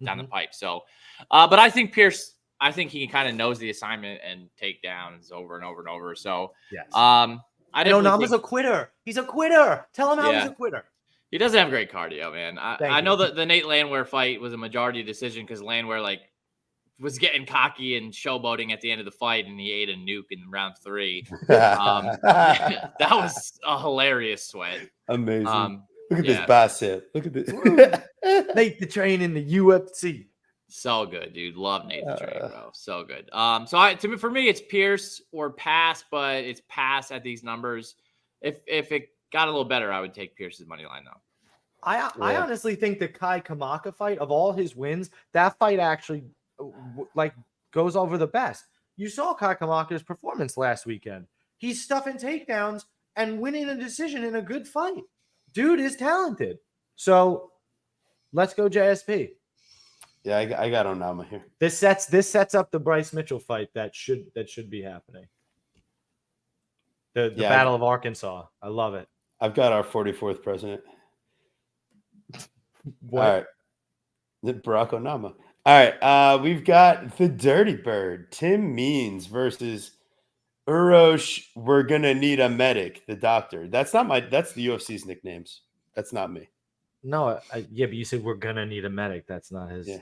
Speaker 3: down the pipe. So, but I think Pierce, he kind of knows the assignment and takedowns over and over and over. So,
Speaker 2: yes.
Speaker 3: Onama's
Speaker 2: a quitter. He's a quitter. Tell him how he's a quitter.
Speaker 3: He doesn't have great cardio, man. I know that the Nate Landwehr fight was a majority decision because Landwehr was getting cocky and showboating at the end of the fight, and he ate a nuke in round 3. That was a hilarious sweat.
Speaker 1: Amazing. Look at this bicep. Look at this.
Speaker 2: Nate the Train in the UFC.
Speaker 3: So good, dude. Love Nate the Train, bro. So good. For me, it's Pierce or pass, but it's pass at these numbers. If it got a little better, I would take Pierce's money line though.
Speaker 2: I honestly think the Kai Kamaka fight, of all his wins, that fight actually like goes over the best. You saw Kakamaka's performance last weekend. He's stuffing takedowns and winning a decision in a good fight. Dude is talented. So let's go JSP.
Speaker 1: Yeah, I got Onama here.
Speaker 2: This sets up the Bryce Mitchell fight that should be happening. The Battle of Arkansas. I love it.
Speaker 1: I've got our 44th president.
Speaker 2: What?
Speaker 1: All right. Barack Obama. All right. We've got the Dirty Bird, Tim Means versus Urosh. We're gonna need a medic, the doctor. That's the UFC's nicknames. That's not me.
Speaker 2: No, yeah, but you said we're gonna need a medic. That's not his.
Speaker 1: Yeah.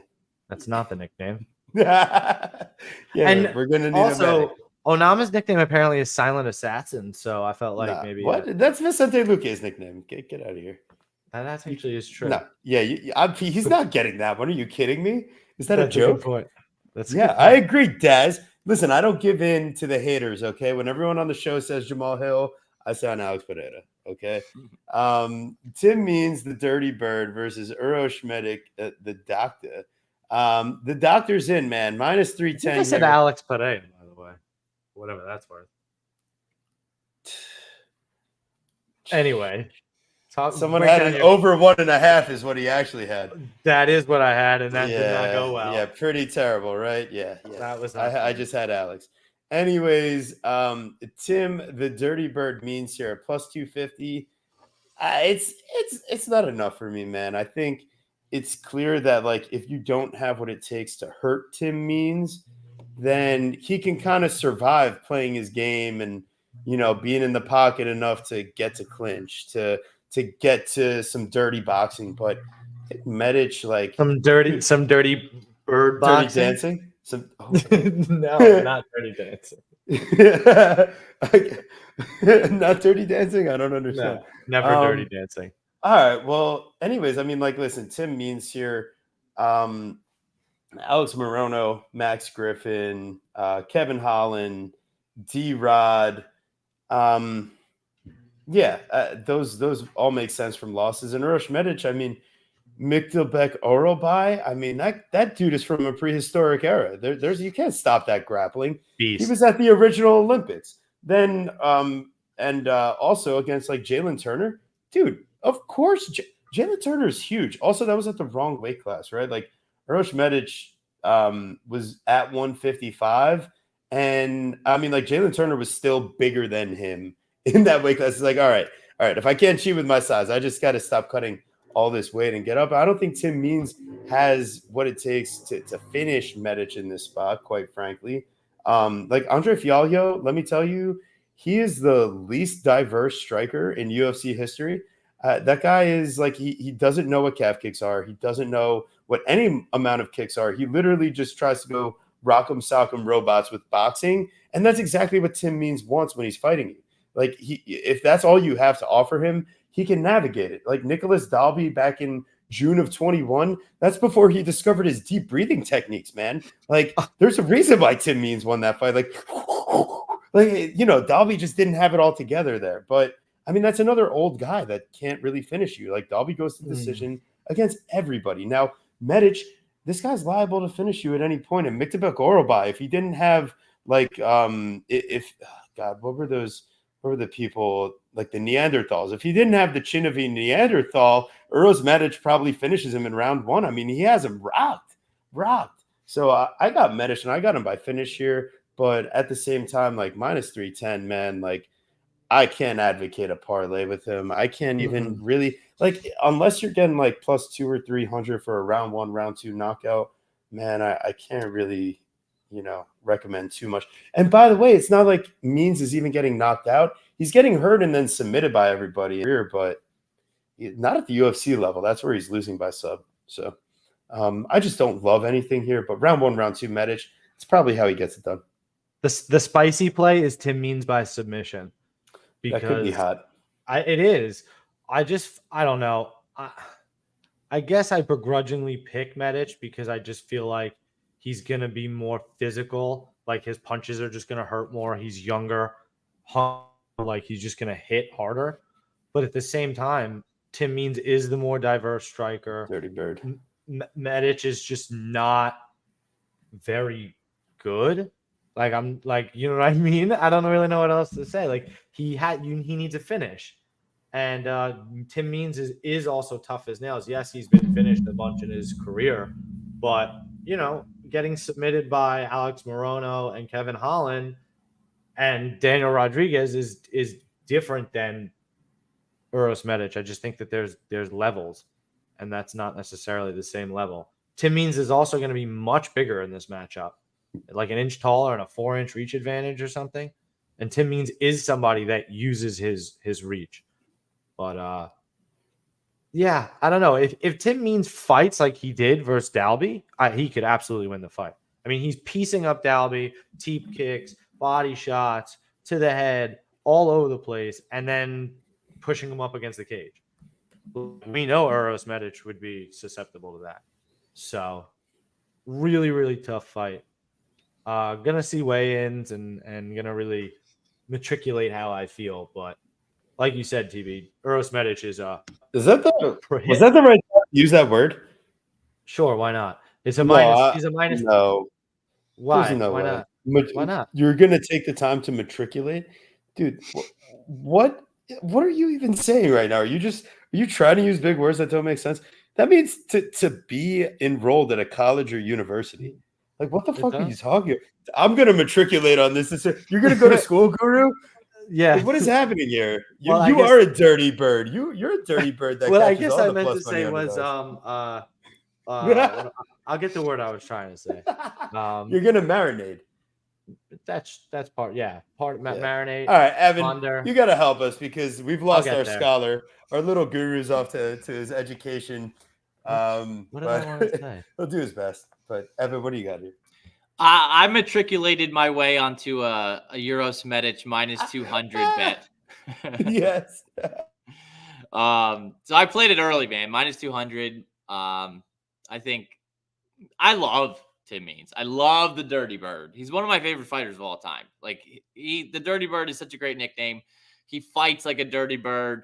Speaker 2: That's not the nickname.
Speaker 1: Yeah,
Speaker 2: and
Speaker 1: we're gonna need
Speaker 2: also,
Speaker 1: a medic.
Speaker 2: Onama's nickname apparently is Silent Assassin. So I felt like maybe
Speaker 1: what? That's Vicente Luque's nickname. Get out of here.
Speaker 2: That actually is true.
Speaker 1: No, yeah, he's not getting that one. Are you kidding me? Is that a joke?
Speaker 2: A good point. That's
Speaker 1: yeah, I agree, Daz. Listen, I don't give in to the haters. Okay, when everyone on the show says Jamal Hill, I say on Alex Pereira. Okay, Tim Means the Dirty Bird versus Urosh Medic, the doctor. The doctor's in, man. Minus 310.
Speaker 2: I said Alex Pereira, by the way. Whatever that's worth. Anyway.
Speaker 1: Someone had an over 1.5 is what he actually had.
Speaker 2: That is what I had, and that did not go well.
Speaker 1: Yeah, pretty terrible, right? Yeah.
Speaker 2: That was.
Speaker 1: I just had Alex. Anyways, Tim, the Dirty Bird Means here at plus 250. It's not enough for me, man. I think it's clear that like if you don't have what it takes to hurt Tim Means, then he can kind of survive playing his game and being in the pocket enough to get to clinch to get to some dirty boxing, but I think Medic like
Speaker 2: some dirty bird boxing.
Speaker 1: Dirty dancing.
Speaker 2: No, not dirty dancing.
Speaker 1: Not dirty dancing. I don't understand.
Speaker 2: No, never dirty dancing.
Speaker 1: All right. Well, anyways, I mean, like, listen, Tim Means here, Alex Morono, Max Griffin, Kevin Holland, D-Rod. Those all make sense from losses. And Urosh Medic, I mean, Mikdelbek Orobai, I mean, that dude is from a prehistoric era. There's you can't stop that grappling.
Speaker 2: Beast.
Speaker 1: He was at the original Olympics. Then also against like Jalen Turner. Dude, of course, Jalen Turner is huge. Also, that was at the wrong weight class, right? Like Urosh Medic was at 155. And I mean, like Jalen Turner was still bigger than him in that weight class. It's like, all right. If I can't cheat with my size, I just got to stop cutting all this weight and get up. I don't think Tim Means has what it takes to finish Medic in this spot, quite frankly. Like Andre Fialho, let me tell you, he is the least diverse striker in UFC history. That guy is like, he doesn't know what calf kicks are. He doesn't know what any amount of kicks are. He literally just tries to go rock'em sock'em robots with boxing. And that's exactly what Tim Means wants when he's fighting you. Like if that's all you have to offer him, he can navigate it. Like Nicholas Dalby back in June of 21, that's before he discovered his deep breathing techniques, man. Like there's a reason why Tim Means won that fight. Like Dalby just didn't have it all together there. But I mean, that's another old guy that can't really finish you. Like Dalby goes to decision against everybody. Now, Medic, this guy's liable to finish you at any point. And Mikdelbek Orobai, if he didn't have like what were the people like the Neanderthals? If he didn't have the chin of a Neanderthal, Urosh Medic probably finishes him in round one. I mean, he has him rocked. So I got Medic and I got him by finish here. But at the same time, like minus 310, man, like I can't advocate a parlay with him. I can't even really like unless you're getting like plus 200 or 300 for a round one, round two knockout, man, I can't really recommend too much. And by the way, it's not like Means is even getting knocked out. He's getting hurt and then submitted by everybody here, but not at the UFC level. That's where he's losing by sub. So I just don't love anything here, but round one, round two Medic, it's probably how he gets it done.
Speaker 2: The spicy play is Tim Means by submission. Because
Speaker 1: that could be hot.
Speaker 2: It is. I don't know. I guess I begrudgingly pick Medic because I just feel like he's going to be more physical. Like his punches are just going to hurt more. He's younger. Like he's just going to hit harder. But at the same time, Tim Means is the more diverse striker.
Speaker 1: Dirty Bird.
Speaker 2: Medic is just not very good. Like I'm like, you know what I mean? I don't really know what else to say. Like he needs a finish. And Tim Means is also tough as nails. Yes, he's been finished a bunch in his career, but getting submitted by Alex Morono and Kevin Holland and Daniel Rodriguez is different than Uros Medic. I just think that there's levels, and that's not necessarily the same level. Tim Means is also going to be much bigger in this matchup, like an inch taller and a 4-inch reach advantage or something. And Tim Means is somebody that uses his reach. But yeah, I don't know. If Tim Means fights like he did versus Dalby, he could absolutely win the fight. I mean, he's piecing up Dalby, teep kicks, body shots to the head, all over the place, and then pushing him up against the cage. We know Uros Medic would be susceptible to that. So, really, really tough fight. Gonna see weigh-ins and gonna really matriculate how I feel. But like you said, TB, Uros Medic is
Speaker 1: was that the right time to use that word?
Speaker 2: Sure, why not? It's a
Speaker 1: No,
Speaker 2: minus. He's a minus.
Speaker 1: No.
Speaker 2: Why?
Speaker 1: There's no
Speaker 2: Why
Speaker 1: way.
Speaker 2: not? Why not?
Speaker 1: You're gonna take the time to matriculate, dude. What are you even saying right now? Are you trying to use big words that don't make sense? That means to be enrolled at a college or university. Like, what the fuck are you talking about? I'm gonna matriculate on this. You're gonna go to school, Guru?
Speaker 2: Yeah.
Speaker 1: Like, what is happening here? You
Speaker 2: Well,
Speaker 1: are a dirty bird. You're a dirty bird. That
Speaker 2: what I
Speaker 1: catches
Speaker 2: guess
Speaker 1: all
Speaker 2: I
Speaker 1: the
Speaker 2: meant
Speaker 1: plus
Speaker 2: to say
Speaker 1: money
Speaker 2: was I'll get the word I was trying to say.
Speaker 1: You're gonna marinate.
Speaker 2: That's part. Yeah, marinate.
Speaker 1: All right, Evan,
Speaker 2: ponder.
Speaker 1: you got to help us because we've lost our
Speaker 2: there.
Speaker 1: scholar. Our little guru's off to his education.
Speaker 2: What did I want to say?
Speaker 1: He'll do his best. But Evan, what do you got here?
Speaker 3: I matriculated my way onto a Uros Medic minus 200 bet.
Speaker 1: Yes.
Speaker 3: So I played it early, man. Minus 200. I think I love Tim Means. I love the Dirty Bird. He's one of my favorite fighters of all time. Like the Dirty Bird is such a great nickname. He fights like a Dirty Bird.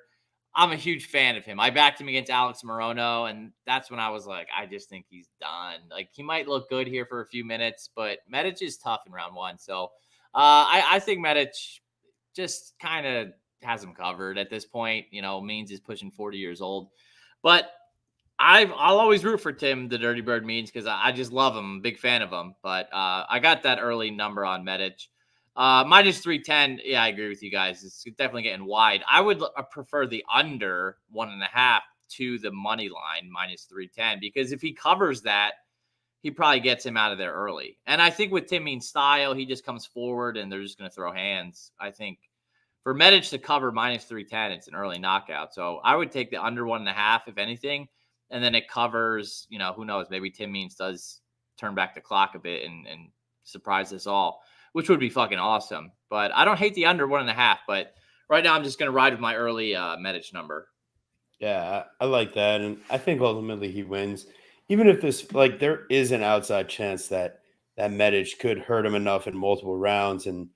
Speaker 3: I'm a huge fan of him. I backed him against Alex Morono, and that's when I was like, I just think he's done. Like, he might look good here for a few minutes, but Medic is tough in round one. So I think Medic just kind of has him covered at this point. Means is pushing 40 years old. But I'll always root for Tim, the Dirty Bird Means, because I just love him. I'm a big fan of him. But I got that early number on Medic. Minus 310. Yeah, I agree with you guys. It's definitely getting wide. I would prefer the under 1.5 to the money line minus 310, because if he covers that, he probably gets him out of there early. And I think with Tim Means' style, he just comes forward and they're just going to throw hands. I think for Medic to cover minus 310, it's an early knockout. So I would take the under 1.5, if anything. And then it covers, who knows, maybe Tim Means does turn back the clock a bit and surprise us all, which would be fucking awesome. But I don't hate the under 1.5, but right now I'm just going to ride with my early Medic number.
Speaker 1: Yeah, I like that. And I think ultimately he wins. Even if there is an outside chance that Medic could hurt him enough in multiple rounds. And,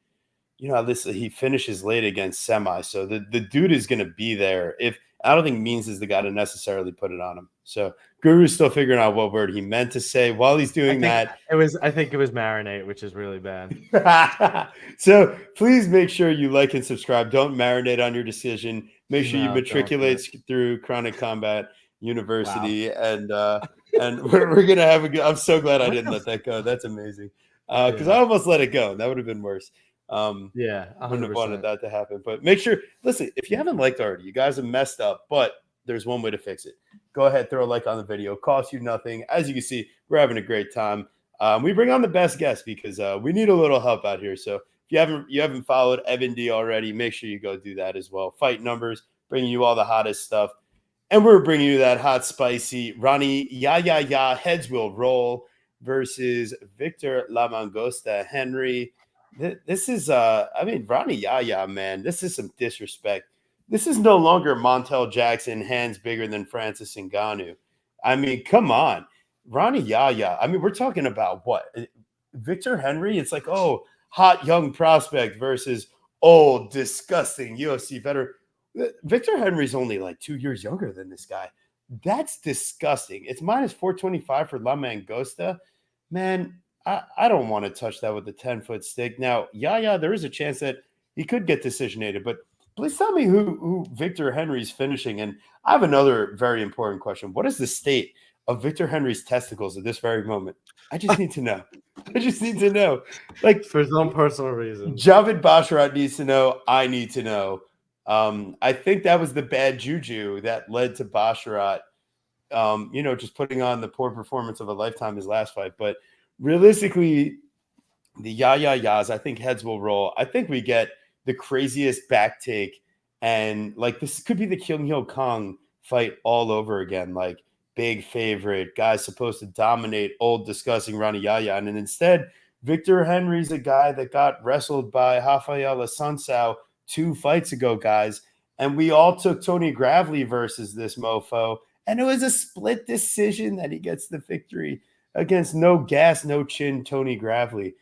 Speaker 1: he finishes late against Semi. So the dude is going to be there. I don't think Means is the guy to necessarily put it on him. So Guru's still figuring out what word he meant to say while he's doing that.
Speaker 2: I think it was marinate, which is really bad.
Speaker 1: So please make sure you like and subscribe. Don't marinate on your decision. Make sure you matriculate through Chronic Combat University. Wow. And we're gonna have a good. I'm so glad I didn't let that go. That's amazing. Because I almost let it go. That would have been worse.
Speaker 2: Yeah, 100%.
Speaker 1: I wouldn't have wanted that to happen. But make sure, listen, if you haven't liked already, you guys have messed up, but there's one way to fix it. Go ahead, throw a like on the video. Costs you nothing. As you can see, we're having a great time. We bring on the best guests because we need a little help out here. So if you haven't followed Evan D already, make sure you go do that as well. Fight numbers, bringing you all the hottest stuff. And we're bringing you that hot, spicy Ronnie heads will roll versus Victor La Mangosta Henry. This is, Ronnie man, this is some disrespect. This is no longer Montel Jackson, hands bigger than Francis Ngannou. I mean, come on. Ronnie we're talking about what? Victor Henry? It's like, oh, hot young prospect versus old, disgusting UFC veteran. Victor Henry's only like 2 years younger than this guy. That's disgusting. It's minus 425 for La Mangosta. Man, I don't want to touch that with a 10-foot stick. Now, there is a chance that he could get decisionated, but please tell me who Victor Henry's finishing. And I have another very important question. What is the state of Victor Henry's testicles at this very moment? I just need to know. I just need to know. Like,
Speaker 2: for some personal reason.
Speaker 1: Javid Basharat needs to know. I need to know. I think that was the bad juju that led to Basharat, just putting on the poor performance of a lifetime his last fight. But realistically, the yas, I think heads will roll. I think we get the craziest back take, and like this could be the Kyung Hyo Kong fight all over again. Like, big favorite, guy's supposed to dominate old discussing Rani Yaya, and then instead Victor Henry's a guy that got wrestled by Rafael Assunção 2 fights ago, guys, and we all took Tony Gravely versus this mofo, and it was a split decision that he gets the victory against no gas, no chin Tony Gravely.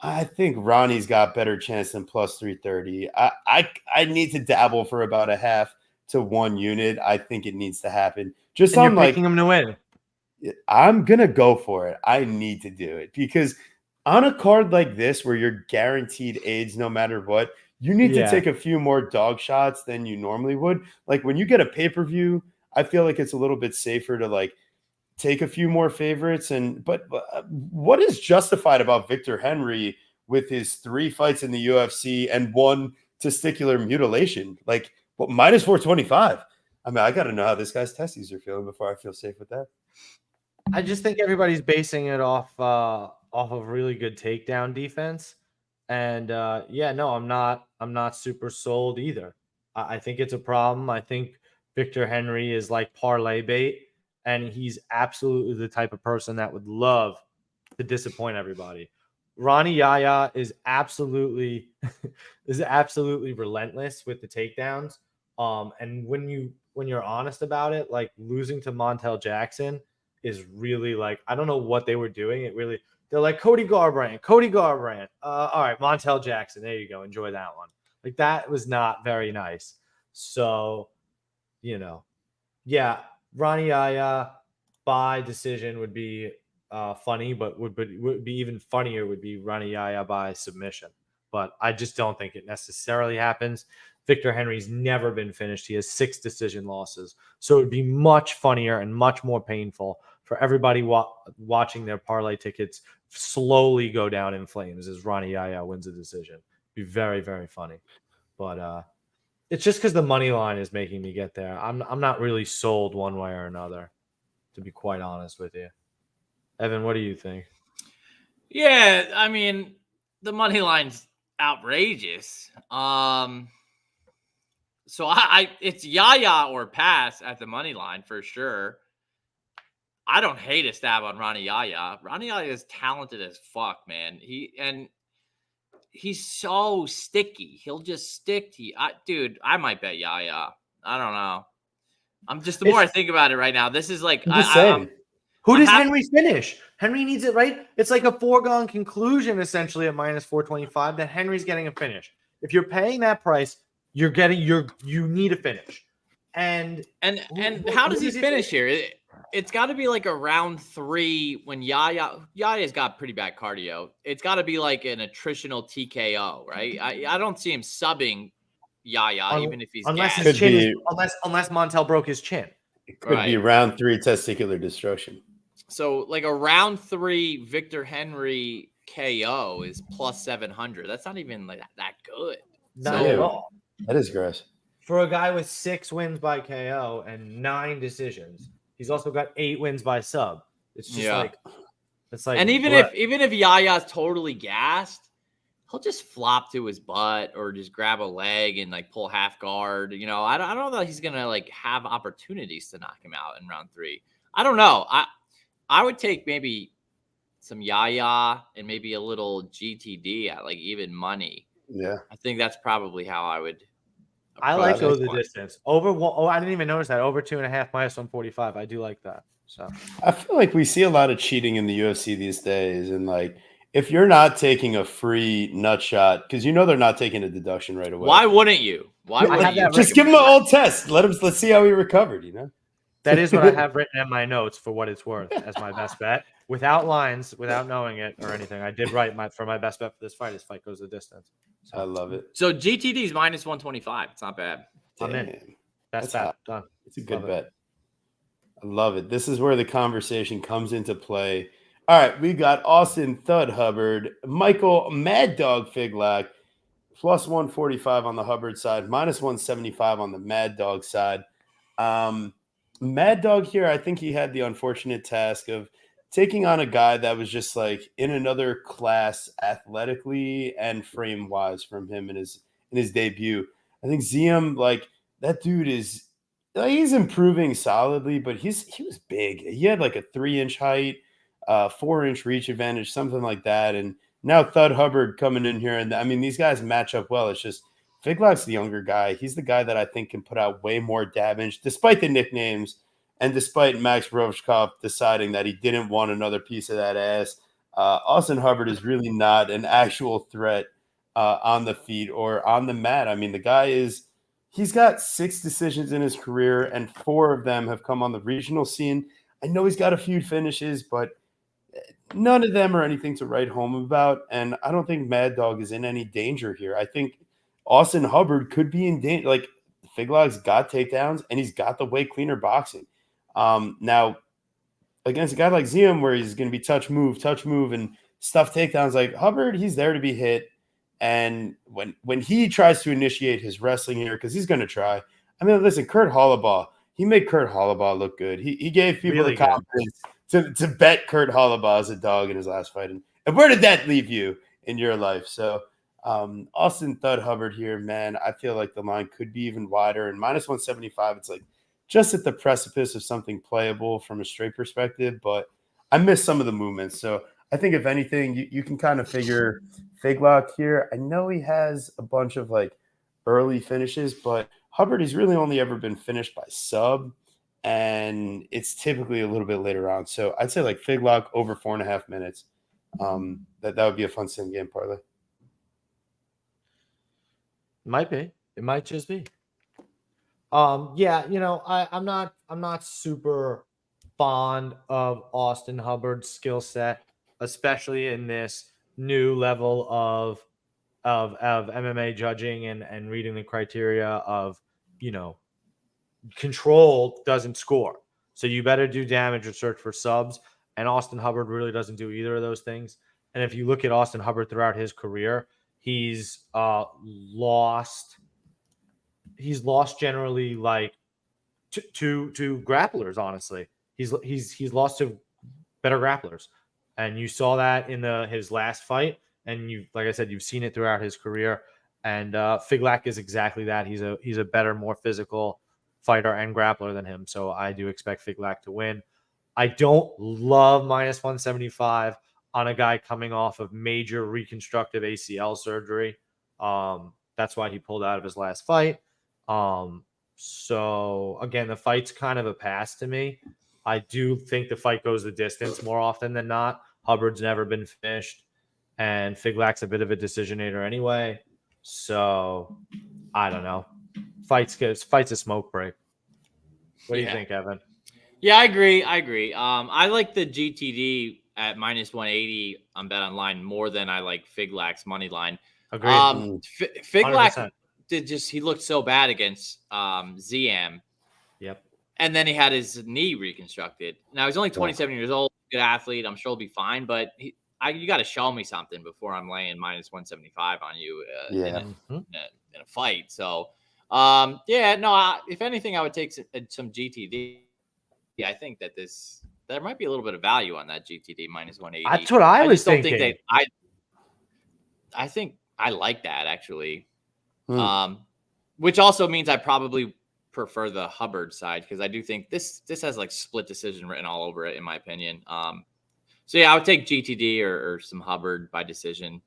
Speaker 1: I think Ronnie's got better chance than plus 330. I need to dabble for about a half to 1 unit. I think it needs to happen. Just
Speaker 2: and
Speaker 1: on
Speaker 2: you're picking him to win.
Speaker 1: I'm gonna go for it. I need to do it because on a card like this where you're guaranteed AIDS no matter what, you need to take a few more dog shots than you normally would. Like when you get a pay-per-view, I feel like it's a little bit safer to like take a few more favorites. But what is justified about Victor Henry with his 3 fights in the UFC and 1 testicular mutilation? Like, well, minus 425. I mean, I got to know how this guy's testes are feeling before I feel safe with that.
Speaker 2: I just think everybody's basing it off of really good takedown defense, and I'm not super sold either. I think it's a problem. I think Victor Henry is like parlay bait, and he's absolutely the type of person that would love to disappoint everybody. Ronnie Yaya is absolutely relentless with the takedowns. And when you're honest about it, like losing to Montel Jackson is really like, I don't know what they were doing. They're like Cody Garbrandt. All right, Montel Jackson. There you go. Enjoy that one. Like that was not very nice. So, Ronnie Yaya by decision would be funny, but would be even funnier would be Ronnie Yaya by submission. But I just don't think it necessarily happens. Victor Henry's never been finished. He has 6 decision losses. So it would be much funnier and much more painful for everybody watching their parlay tickets slowly go down in flames as Ronnie Yaya wins a decision. It'd be very, very funny. But it's just because the money line is making me get there. I'm not really sold one way or another, to be quite honest with you. Evan, what do you think?
Speaker 3: Yeah, I mean, the money line's outrageous. So it's Yaya or pass at the money line for sure. I don't hate a stab on Ronnie Yaya. Ronnie Yaya is talented as fuck, man. He's so sticky. He'll just stick to you. I might bet Yaya. I don't know. The more I think about it right now, this is like
Speaker 1: I'm just saying.
Speaker 2: Who does Henry finish? Henry needs it, right? It's like a foregone conclusion, essentially, at minus 425 that Henry's getting a finish. If you're paying that price, you need a finish. And
Speaker 3: how does he finish here? It's got to be like a round 3 when Yaya's got pretty bad cardio. It's got to be like an attritional TKO, right? I don't see him subbing Yaya even if he's
Speaker 2: unless
Speaker 3: gassed.
Speaker 2: his chin unless Montel broke his chin.
Speaker 1: It could be round 3 testicular destruction.
Speaker 3: So like a round 3 Victor Henry KO is plus 700. That's not even like that good.
Speaker 2: Not at all.
Speaker 1: That is gross.
Speaker 2: For a guy with 6 wins by KO and 9 decisions, he's also got 8 wins by sub. It's just it's like,
Speaker 3: and even if Yaya's totally gassed, he'll just flop to his butt or just grab a leg and like pull half guard. I don't know that he's gonna like have opportunities to knock him out in round 3. I don't know. I would take maybe some Yaya and maybe a little GTD at like even money.
Speaker 1: Yeah,
Speaker 3: I think that's probably how I would.
Speaker 2: I like the distance over. I didn't even notice that over 2.5 minus 145. I do like that. So
Speaker 1: I feel like we see a lot of cheating in the UFC these days, and like if you're not taking a free nut shot because they're not taking a deduction right away.
Speaker 3: Why wouldn't you?
Speaker 1: Just give him an old test. Let's see how he recovered.
Speaker 2: That is what I have written in my notes for what it's worth as my best bet. Without lines, without knowing it or anything. I did write for my best bet for this fight. This fight goes the distance.
Speaker 1: I love it.
Speaker 3: So GTD is minus 125. It's not bad.
Speaker 2: I'm in. Best bet. Done.
Speaker 1: It's a good bet. I love it. This is where the conversation comes into play. All right, we got Austin Thud Hubbard, Michael Mad Dog Figlak, plus 145 on the Hubbard side, minus 175 on the Mad Dog side. Mad Dog here, I think he had the unfortunate task of taking on a guy that was just like in another class athletically and frame wise from him in his debut. I think Ziem, like that dude is he's improving solidly, but he was big. He had like a 3-inch height, 4-inch reach advantage, something like that. And now Thud Hubbard coming in here, and I mean these guys match up well. It's just Figlak's the younger guy. He's the guy that I think can put out way more damage, despite the nicknames and despite Max Roshkov deciding that he didn't want another piece of that ass. Austin Hubbard is really not an actual threat on the feet or on the mat. I mean, the guy he's got 6 decisions in his career, and 4 of them have come on the regional scene. I know he's got a few finishes, but none of them are anything to write home about. And I don't think Mad Dog is in any danger here. I think Austin Hubbard could be in danger. Like Figlak's got takedowns and he's got the way cleaner boxing. Now against a guy like Ziem, where he's going to be touch move, and stuff takedowns, like Hubbard, he's there to be hit. And when he tries to initiate his wrestling here, because he's going to try. I mean, listen, Kurt Hollabaugh, he made Kurt Hollabaugh look good. He gave people really the confidence to bet Kurt Hollabaugh as a dog in his last fight. And where did that leave you in your life? So Austin Thud Hubbard here, man, I feel like the line could be even wider. And minus 175, it's like just at the precipice of something playable from a straight perspective. But I missed some of the movements. So I think if anything, you can kind of figure Figlak here. I know he has a bunch of like early finishes, but Hubbard has really only ever been finished by sub. And it's typically a little bit later on. So I'd say like Figlak over 4.5 minutes. That would be a fun sim game parlay.
Speaker 2: Might be. It might just be. Yeah, I'm not super fond of Austin Hubbard's skill set, especially in this new level of MMA judging and reading the criteria of, control doesn't score. So you better do damage or search for subs. And Austin Hubbard really doesn't do either of those things. And if you look at Austin Hubbard throughout his career, he's lost generally like to grapplers. Honestly, he's lost to better grapplers, and you saw that in his last fight. And like I said, you've seen it throughout his career. And Figlak is exactly that. He's a better, more physical fighter and grappler than him. So I do expect Figlak to win. I don't love minus 175 on a guy coming off of major reconstructive ACL surgery. That's why he pulled out of his last fight. So again, the fight's kind of a pass to me. I do think the fight goes the distance more often than not. Hubbard's never been finished, and Figlak's a bit of a decisionator anyway. So I don't know. Fight's a smoke break. What do you think, Evan?
Speaker 3: Yeah, I agree. I like the GTD at minus 180 on Bet Online more than I like Figlak's money line.
Speaker 2: Agreed.
Speaker 3: Figlak he looked so bad against Ziem.
Speaker 2: Yep.
Speaker 3: And then he had his knee reconstructed. Now he's only 27 years old, good athlete. I'm sure he'll be fine, but you got to show me something before I'm laying minus 175 on you in a fight. So if anything, I would take some GTD. Yeah, I think that there might be a little bit of value on that GTD minus 180.
Speaker 2: That's what I was thinking.
Speaker 3: Don't think that I think I like that actually. Which also means I probably prefer the Hubbard side because I do think this has like split decision written all over it in my opinion. So yeah, I would take GTD or some Hubbard by decision.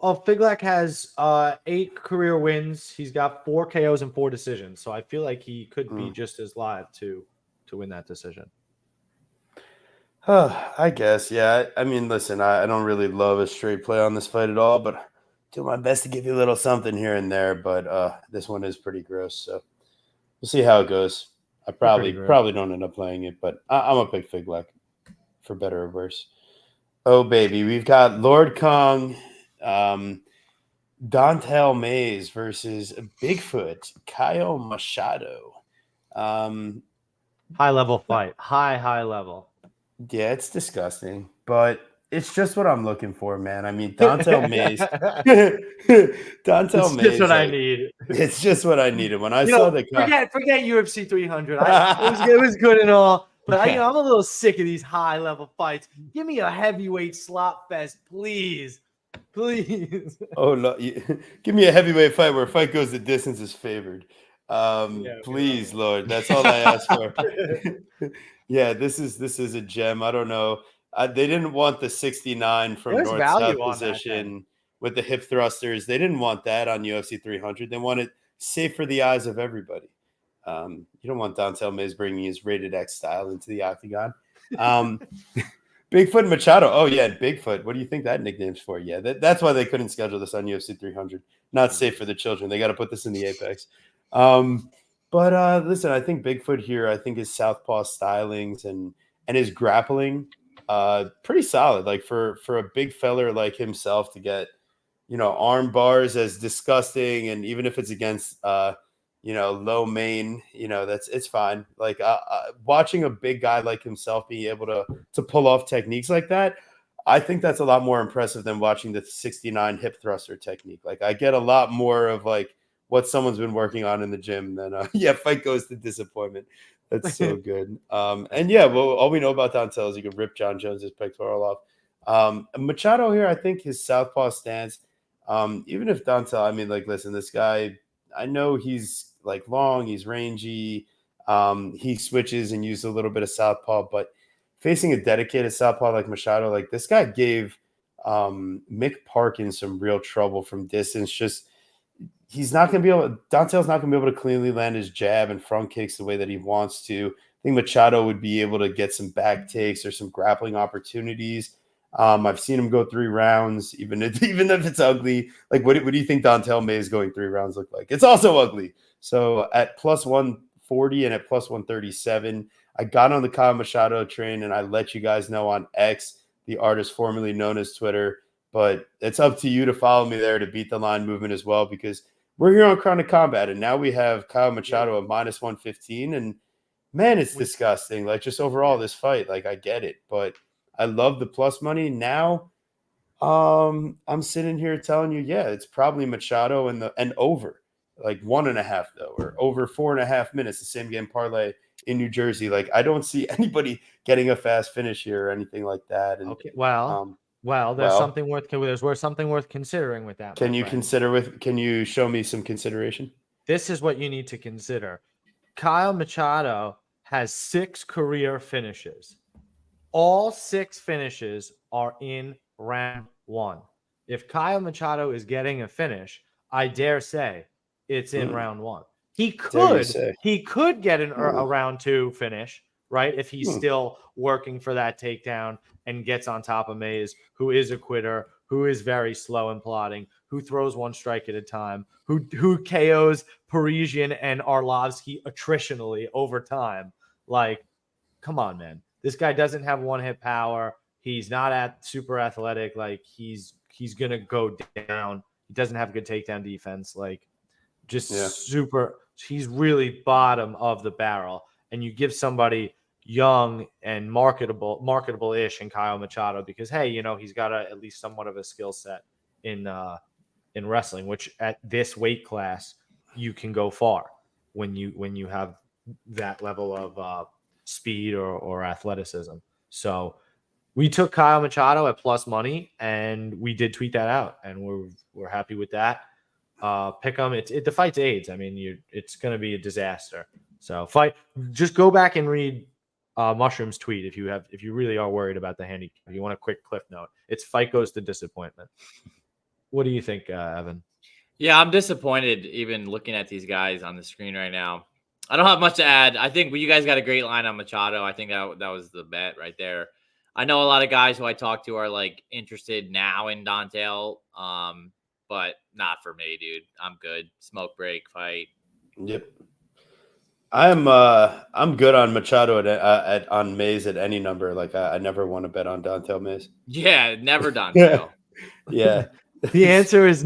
Speaker 2: Well, Figlak has 8 career wins. He's got 4 KOs and 4 decisions. So I feel like he could be just as live to win that decision.
Speaker 1: I guess, yeah. I mean, listen, I don't really love a straight play on this fight at all, but do my best to give you a little something here and there. But this one is pretty gross, so we'll see how it goes. I
Speaker 2: pretty
Speaker 1: probably
Speaker 2: great.
Speaker 1: don't end up playing it, but I'm a pick Fig Lek for better or worse. Oh baby, we've got Lord Kong, Dontel Mays versus Bigfoot Kyle Machado. Um,
Speaker 2: High level fight. High level.
Speaker 1: yeah, it's disgusting, but it's just what I'm looking for, man. I mean, Dontel Mays,
Speaker 2: It's
Speaker 1: Dontel
Speaker 2: just
Speaker 1: Mays,
Speaker 2: what I
Speaker 1: like
Speaker 2: need.
Speaker 1: it's just what I needed when I saw the
Speaker 2: Forget UFC 300. It was good and all, but I'm a little sick of these high level fights. Give me a heavyweight slot fest, please.
Speaker 1: Oh no! Give me a heavyweight fight where fight goes the distance is favored.
Speaker 2: Yeah,
Speaker 1: Please, Lord, that's all I ask for. Yeah, this is a gem. I don't know. They didn't want the 69 from
Speaker 2: There's
Speaker 1: north south
Speaker 2: value on that then.
Speaker 1: position with the hip thrusters. They didn't want that on UFC 300. They wanted safe for the eyes of everybody. You don't want Dontel Mays bringing his rated X style into the octagon. Um, Bigfoot Machado. Oh yeah, Bigfoot. What do you think that nickname's for? Yeah, that's why they couldn't schedule this on UFC 300. Not safe for the children. They got to put this in the Apex. But listen, I think Bigfoot here. I think his southpaw stylings and his grappling, pretty solid. Like for a big feller like himself to get, arm bars as disgusting, and even if it's against low main, it's fine. Like watching a big guy like himself be able to pull off techniques like that, I think that's a lot more impressive than watching the 69 hip thruster technique. Like I get a lot more of like what someone's been working on in the gym than fight goes to disappointment. That's so good. And yeah, well, all we know about Dontel is he can rip John Jones's pectoral off. Machado here, I think his southpaw stance, even if Dontel, I mean, like, listen, this guy, I know he's like long, he's rangy, he switches and uses a little bit of southpaw, but facing a dedicated southpaw like Machado, like this guy gave Mick Parkins some real trouble from distance. Just he's not going to be able. Dontel's not going to be able to cleanly land his jab and front kicks the way that he wants to. I think Machado would be able to get some back takes or some grappling opportunities. I've seen him go 3 rounds, even if it's ugly. Like, what do you think Dontel May's going 3 rounds look like? It's also ugly. So at plus 140 and at plus 137, I got on the Kyle Machado train and I let you guys know on X, the artist formerly known as Twitter. But it's up to you to follow me there to beat the line movement as well, because we're here on Chronic Combat, and now we have Kyle Machado at minus 115, and man, it's disgusting. Like, just overall, this fight, like, I get it, but I love the plus money. Now, I'm sitting here telling you, yeah, it's probably Machado and over, like 1.5 though, or over 4.5 minutes, the same game parlay in New Jersey. Like, I don't see anybody getting a fast finish here or anything like that. And
Speaker 2: Okay, well, there's something worth considering with that, my friend.
Speaker 1: Can you show me some consideration?
Speaker 2: This is what you need to consider. Kyle Machado has 6 career finishes. All 6 finishes are in round 1. If Kyle Machado is getting a finish, I dare say it's in round 1. He could get a round 2 finish, right? If he's still working for that takedown and gets on top of Mays, who is a quitter, who is very slow and plodding, who throws 1 strike at a time, who KOs Parisian and Arlovsky attritionally over time. Like, come on, man. This guy doesn't have one-hit power. He's not super athletic. Like, he's going to go down. He doesn't have good takedown defense. Like, super. He's really bottom of the barrel. And you give somebody young and marketable-ish in Kyle Machado because, hey, he's got at least somewhat of a skill set in wrestling, which at this weight class you can go far when you have that level of speed or athleticism. So we took Kyle Machado at plus money, and we did tweet that out, and we're happy with that. Pick him. The fight's AIDS. I mean, it's going to be a disaster. So just go back and read Mushroom's tweet if you really are worried about the handicap. If you want a quick cliff note, it's fight goes to disappointment. What do you think, Evan?
Speaker 3: Yeah, I'm disappointed even looking at these guys on the screen right now. I don't have much to add. I think you guys got a great line on Machado. I think that was the bet right there. I know a lot of guys who I talk to are like interested now in Dontel, but not for me, dude. I'm good. Smoke break fight.
Speaker 1: Yep. I'm good on Machado on Mays at any number. Like I never want to bet on Dontel Mays.
Speaker 3: Yeah, never Dontel.
Speaker 1: Yeah.
Speaker 2: The answer is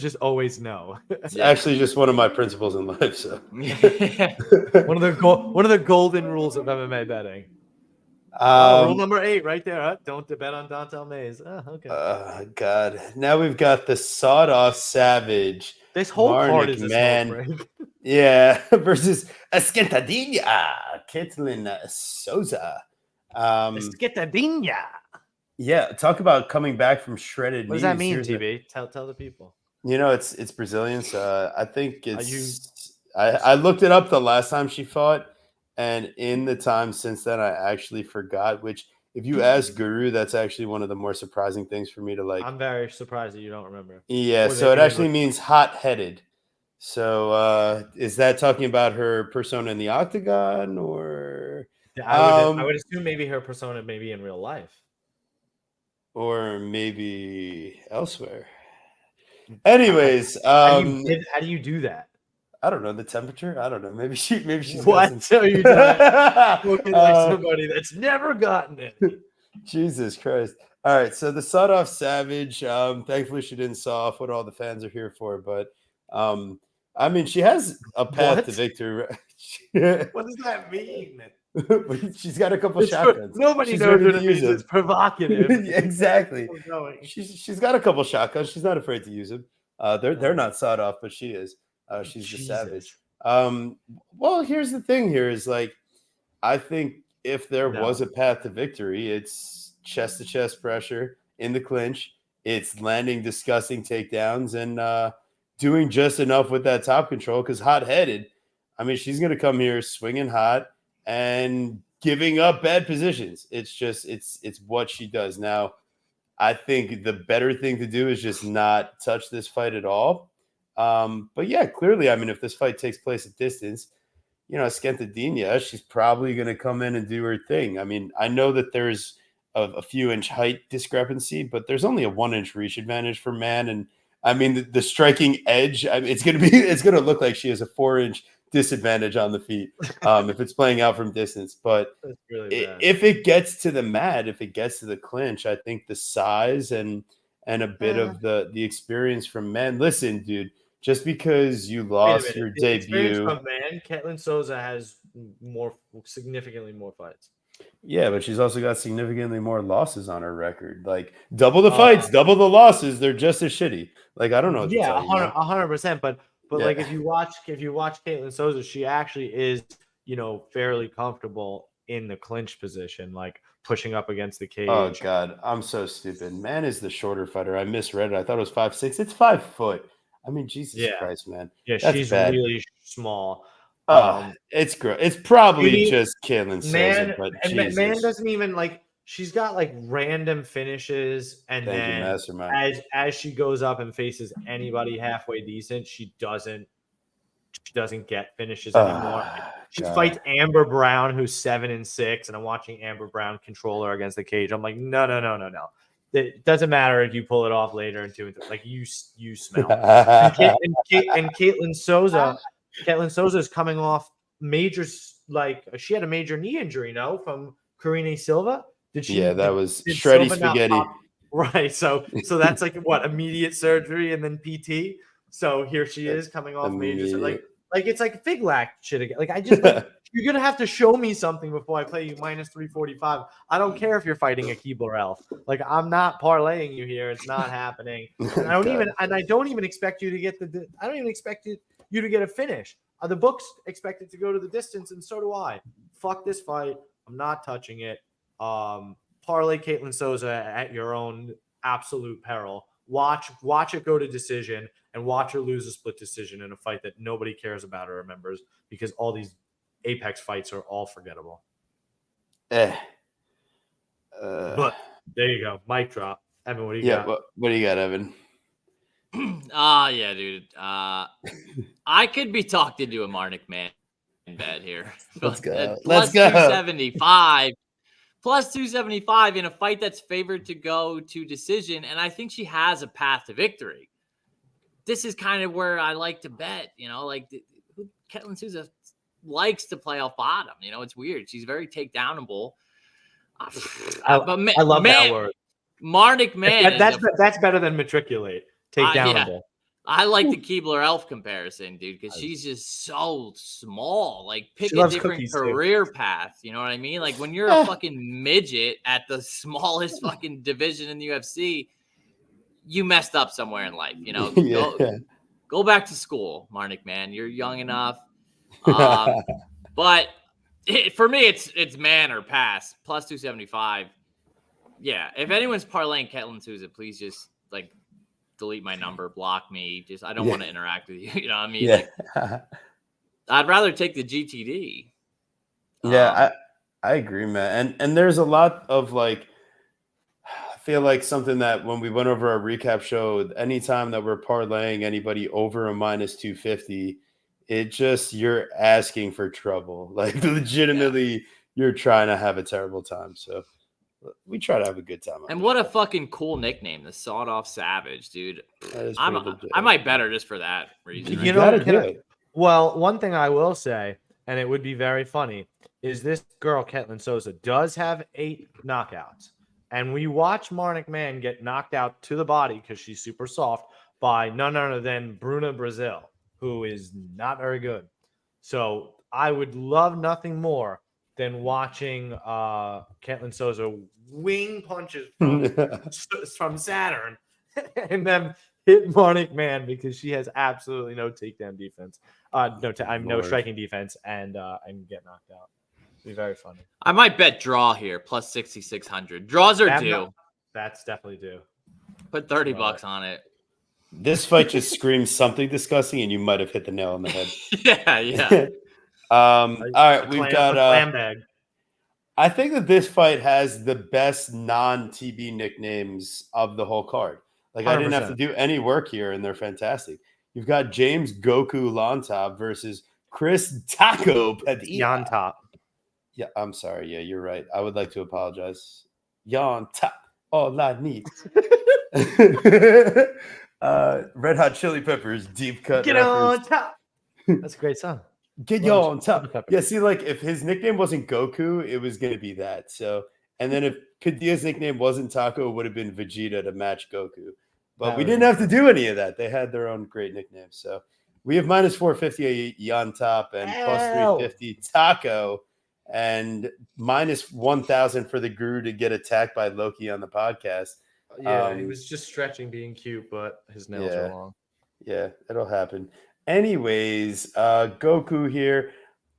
Speaker 2: just always no.
Speaker 1: It's
Speaker 3: Yeah.
Speaker 1: actually just one of my principles in life. So
Speaker 2: One of the golden rules of MMA betting. Rule number 8 right there. Huh? Don't bet on Dontel Mays. Oh, okay.
Speaker 1: God. Now we've got the sawed-off Savage.
Speaker 2: This whole card
Speaker 1: Marnik,
Speaker 2: is a
Speaker 1: man.
Speaker 2: smoke break.
Speaker 1: Yeah, versus Esquentadilla, Caitlin Souza.
Speaker 2: Esquentadilla.
Speaker 1: Yeah, talk about coming back from shredded
Speaker 2: What
Speaker 1: knees.
Speaker 2: does that mean,
Speaker 1: Here's
Speaker 2: TB? Tell the people.
Speaker 1: it's Brazilian, so I think it's. I looked it up the last time she fought, and in the time since then, I actually forgot. Which, if you ask Guru, that's actually one of the more surprising things for me to like.
Speaker 2: I'm very surprised that you don't remember.
Speaker 1: Yeah, so it actually means hot-headed. So is that talking about her persona in the octagon, or
Speaker 2: I would assume maybe her persona maybe in real life,
Speaker 1: or maybe elsewhere? Anyways,
Speaker 2: how do you do that?
Speaker 1: I don't know the temperature. I don't know. Maybe she's
Speaker 2: what?
Speaker 1: got some...
Speaker 2: So you're looking like somebody that's never gotten it.
Speaker 1: Jesus Christ! All right, so the sawed-off Savage. Thankfully, she didn't saw off what all the fans are here for, but I mean, she has a path to victory.
Speaker 2: What does that mean?
Speaker 1: She's got a couple shotguns.
Speaker 2: Nobody knows what it means. It's provocative.
Speaker 1: Exactly. She's got a couple shotguns. She's not afraid to use them. They're not sawed off, but she is. She's the Savage. Well, here's the thing. Here is like, I think if there was a path to victory, it's chest to chest pressure in the clinch. It's landing disgusting takedowns and doing just enough with that top control. Because hot-headed, I mean, she's going to come here swinging hot and giving up bad positions. It's just it's what she does. Now, I think the better thing to do is just not touch this fight at all. But yeah, clearly, I mean, if this fight takes place at distance, Esquentadilla, she's probably going to come in and do her thing. I mean, I know that there's a few inch height discrepancy, but there's only a 1 inch reach advantage for man. And I mean, the striking edge, I mean, it's going to look like she has a 4 inch disadvantage on the feet if it's playing out from distance. But
Speaker 2: really
Speaker 1: if it gets to the mat, if it gets to the clinch, I think the size and a bit of the experience from men. Listen, dude, just because you lost your debut
Speaker 2: from man, Caitlin Souza has significantly more fights.
Speaker 1: Yeah, but she's also got significantly more losses on her record. Like double the fights, double the losses. They're just as shitty. Like I don't know.
Speaker 2: Yeah, 100%. But like if you watch Caitlin Souza, she actually is fairly comfortable in the clinch position, like pushing up against the cage.
Speaker 1: Oh God, I'm so stupid. Man is the shorter fighter. I misread it. I thought it was 5'6". It's 5 foot. I mean, Jesus Christ, man.
Speaker 2: Yeah, she's really small.
Speaker 1: It's gross. It's probably just Caitlin Souza, but
Speaker 2: man doesn't even like. She's got like random finishes, and then as she goes up and faces anybody halfway decent, she doesn't get finishes anymore. She fights Amber Brown, who's 7-6, and I'm watching Amber Brown control her against the cage. I'm like, no. It doesn't matter if you pull it off later in 2 and 3. Like you smell. and Caitlin Souza is coming off major, like she had a major knee injury, from Karine Silva. Did she?
Speaker 1: Yeah, that was shreddy spaghetti.
Speaker 2: Right. So that's like what, immediate surgery and then PT. So here she is coming off major. Like it's like fig lac shit again. Like I just you're gonna have to show me something before I play you minus 345. I don't care if you're fighting a Keebler Elf. Like I'm not parlaying you here. It's not happening. And I don't even expect you to get I don't even expect you to get a finish. The books expect it to go to the distance, and so do I. Fuck this fight. I'm not touching it. Parlay Caitlin Souza at your own absolute peril. Watch it go to decision, and watch her lose a split decision in a fight that nobody cares about or remembers, because all these Apex fights are all forgettable.
Speaker 1: But
Speaker 2: there you go. Mic drop. Evan, what do you got?
Speaker 1: What do you got, Evan?
Speaker 3: Yeah, dude. I could be talked into a Marnik man bet here.
Speaker 1: Let's go.
Speaker 3: Plus 275. Plus 275 in a fight that's favored to go to decision. And I think she has a path to victory. This is kind of where I like to bet, like Caitlin Souza likes to play off bottom. You know, it's weird. She's very takedownable.
Speaker 2: I love
Speaker 3: man,
Speaker 2: that word.
Speaker 3: Marnik Man.
Speaker 2: That's better than matriculate. Takedownable.
Speaker 3: Yeah. I like the Keebler Elf comparison, dude, because she's just so small. Like, pick a different career path. You know what I mean? Like, when you're a fucking midget at the smallest fucking division in the UFC, you messed up somewhere in life. You know, go back to school, Marnik Man. You're young enough. But for me, it's man or pass plus 275. Yeah, if anyone's parlaying Ketlin Souza, please just like delete my number, block me. Just I don't want to interact with you. You know what I mean?
Speaker 1: Yeah.
Speaker 3: Like, I'd rather take the GTD.
Speaker 1: Yeah, I agree, man. And there's a lot of like, I feel like something that when we went over our recap show, anytime that we're parlaying anybody over a minus 250, it just you're asking for trouble. Like legitimately, you're trying to have a terrible time. So we try to have a good time.
Speaker 3: And what a fucking cool nickname, the Sawed Off Savage, dude. I might bet her just for that reason.
Speaker 2: You know, well, one thing I will say, and it would be very funny, is this girl, Ketlin Souza, does have 8 knockouts. And we watch Marnik Man get knocked out to the body because she's super soft by none other than Bruna Brazil, who is not very good. So I would love nothing more than watching Ketlin Souza wing punches from Saturn and then hit Marnik Man because she has absolutely no takedown defense, no striking defense, and get knocked out. It'd be very funny.
Speaker 3: I might bet draw here plus 6,600. Draws are due.
Speaker 2: That's definitely due.
Speaker 3: Put $30 on it.
Speaker 1: This fight just screams something disgusting, and you might have hit the nail on the head.
Speaker 3: Yeah.
Speaker 1: All right, we've got
Speaker 2: clam bag.
Speaker 1: I think that this fight has the best non-TB nicknames of the whole card. Like 100%. I didn't have to do any work here, and they're fantastic. You've got James Goku Lontop versus Chris Taco Padilla.
Speaker 2: Yontop.
Speaker 1: Yeah, I'm sorry. Yeah, you're right. I would like to apologize. Yontop. All I need. Red Hot Chili Peppers, deep cut.
Speaker 2: Get reference. On top. That's a great song.
Speaker 1: Get y'all on top. Yeah, see, like if his nickname wasn't Goku, it was gonna be that. So, and then if Padilla's nickname wasn't Taco, it would have been Vegeta to match Goku. But we didn't have to do any of that. They had their own great nicknames. So we have minus 450 Yontop and plus 350 Taco, and minus 1,000 for the Guru to get attacked by Loki on the podcast.
Speaker 2: Yeah, he was just stretching, being cute, but his nails are long.
Speaker 1: Yeah, it'll happen. Anyways, Goku here.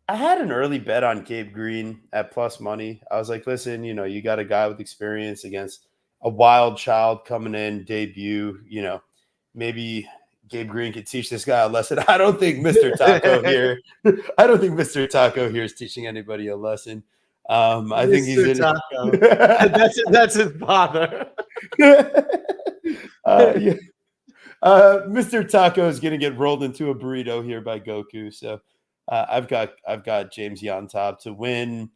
Speaker 1: I had an early bet on Gabe Green at plus money. I was like, listen, you got a guy with experience against a wild child coming in, debut. Maybe Gabe Green could teach this guy a lesson. I don't think Mr. Taco here. I don't think Mr. Taco here is teaching anybody a lesson. I think he's in
Speaker 2: Taco. That's his father.
Speaker 1: Yeah. Mr. Taco is going to get rolled into a burrito here by Goku. So I've got James Yontop to win.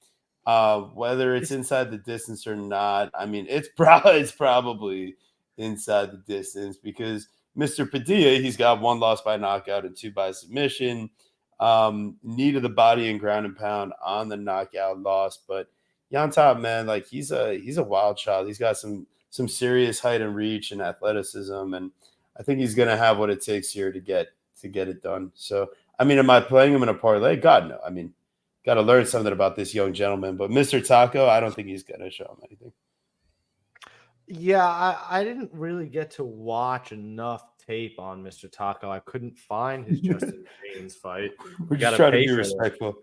Speaker 1: Whether it's inside the distance or not, I mean, it's probably inside the distance because Mr. Padilla, he's got 1 loss by knockout and 2 by submission. Knee to the body and ground and pound on the knockout loss. But Yontop, man, like he's a wild child. He's got some serious height and reach and athleticism, and I think he's gonna have what it takes here to get it done. So, I mean, am I playing him in a parlay? God, no. I mean, got to learn something about this young gentleman. But Mr. Taco, I don't think he's gonna show him anything.
Speaker 2: Yeah, I didn't really get to watch enough tape on Mr. Taco. I couldn't find his Justin James fight.
Speaker 1: We're just trying to be respectful.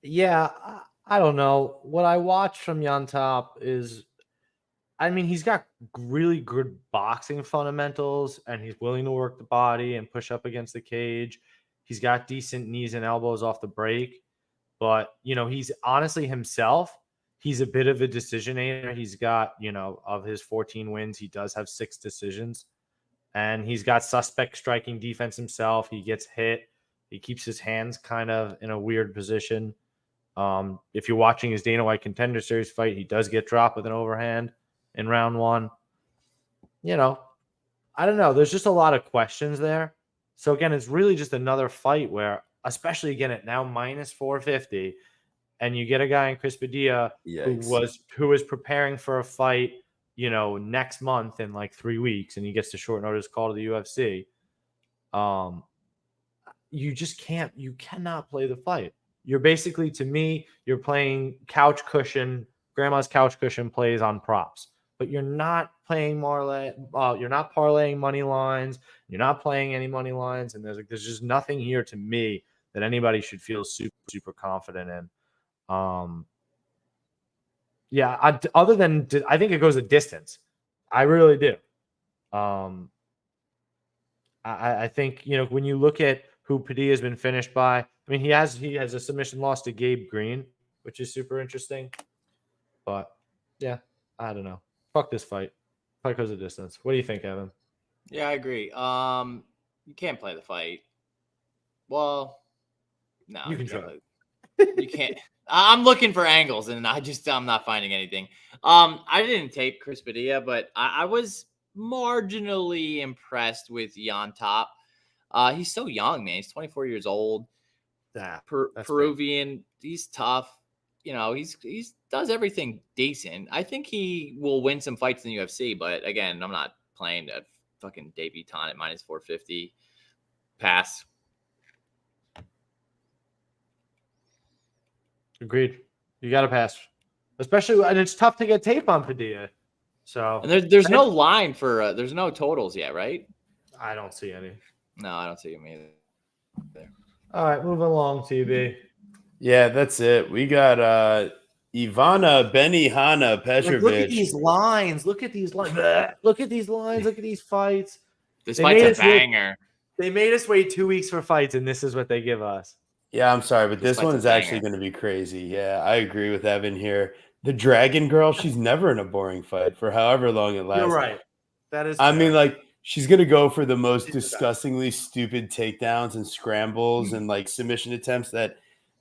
Speaker 2: Yeah, I don't know. What I watched from Yontop is, I mean, he's got really good boxing fundamentals, and he's willing to work the body and push up against the cage. He's got decent knees and elbows off the break, but he's honestly himself. He's a bit of a decisionator. He's got, of his 14 wins, he does have 6 decisions. And he's got suspect striking defense himself. He gets hit. He keeps his hands kind of in a weird position. If you're watching his Dana White Contender Series fight, he does get dropped with an overhand in round 1. I don't know. There's just a lot of questions there. So again, it's really just another fight where, especially again at now minus 450, and you get a guy in Chris Padilla who was preparing for a fight, next month in like 3 weeks, and he gets the short notice call to the UFC. You cannot play the fight. You're basically, to me, you're playing couch cushion, grandma's couch cushion plays on props, but you're not playing you're not parlaying money lines. You're not playing any money lines. And there's just nothing here to me that anybody should feel super, super confident in. Other than, I think it goes a distance. I really do. I think, when you look at who Padilla has been finished by, I mean, he has a submission loss to Gabe Green, which is super interesting. But yeah, I don't know. Fuck this fight. Fight goes a distance. What do you think, Evan?
Speaker 3: Yeah, I agree. You can't play the fight. Well, no,
Speaker 2: you can try.
Speaker 3: You can't. I'm looking for angles, and I'm not finding anything. I didn't tape Chris Padilla, but I was marginally impressed with Jan Top. He's so young, man. He's 24 years old. Peruvian. He's tough. He's does everything decent. I think he will win some fights in the UFC, but again, I'm not playing a fucking debutant at minus 450. Pass.
Speaker 2: Agreed. You got to pass, especially, and it's tough to get tape on Padilla. So,
Speaker 3: and there's no line for there's no totals yet, right?
Speaker 2: I don't see any.
Speaker 3: No, I don't see them either.
Speaker 2: All right, moving along, TB.
Speaker 1: Yeah, that's it. We got Ivana Benihana Petrovic.
Speaker 2: Look at these lines. Look at these lines. Look at these lines. Look at these fights.
Speaker 3: This fight's a banger.
Speaker 2: They made us wait 2 weeks for fights, and this is what they give us.
Speaker 1: Yeah, I'm sorry, but this one is actually going to be crazy. Yeah, I agree with Evan here. The Dragon Girl, she's never in a boring fight for however long it lasts.
Speaker 2: You're right. That is.
Speaker 1: I mean, like, she's going to go for the most disgustingly stupid takedowns and scrambles and like submission attempts that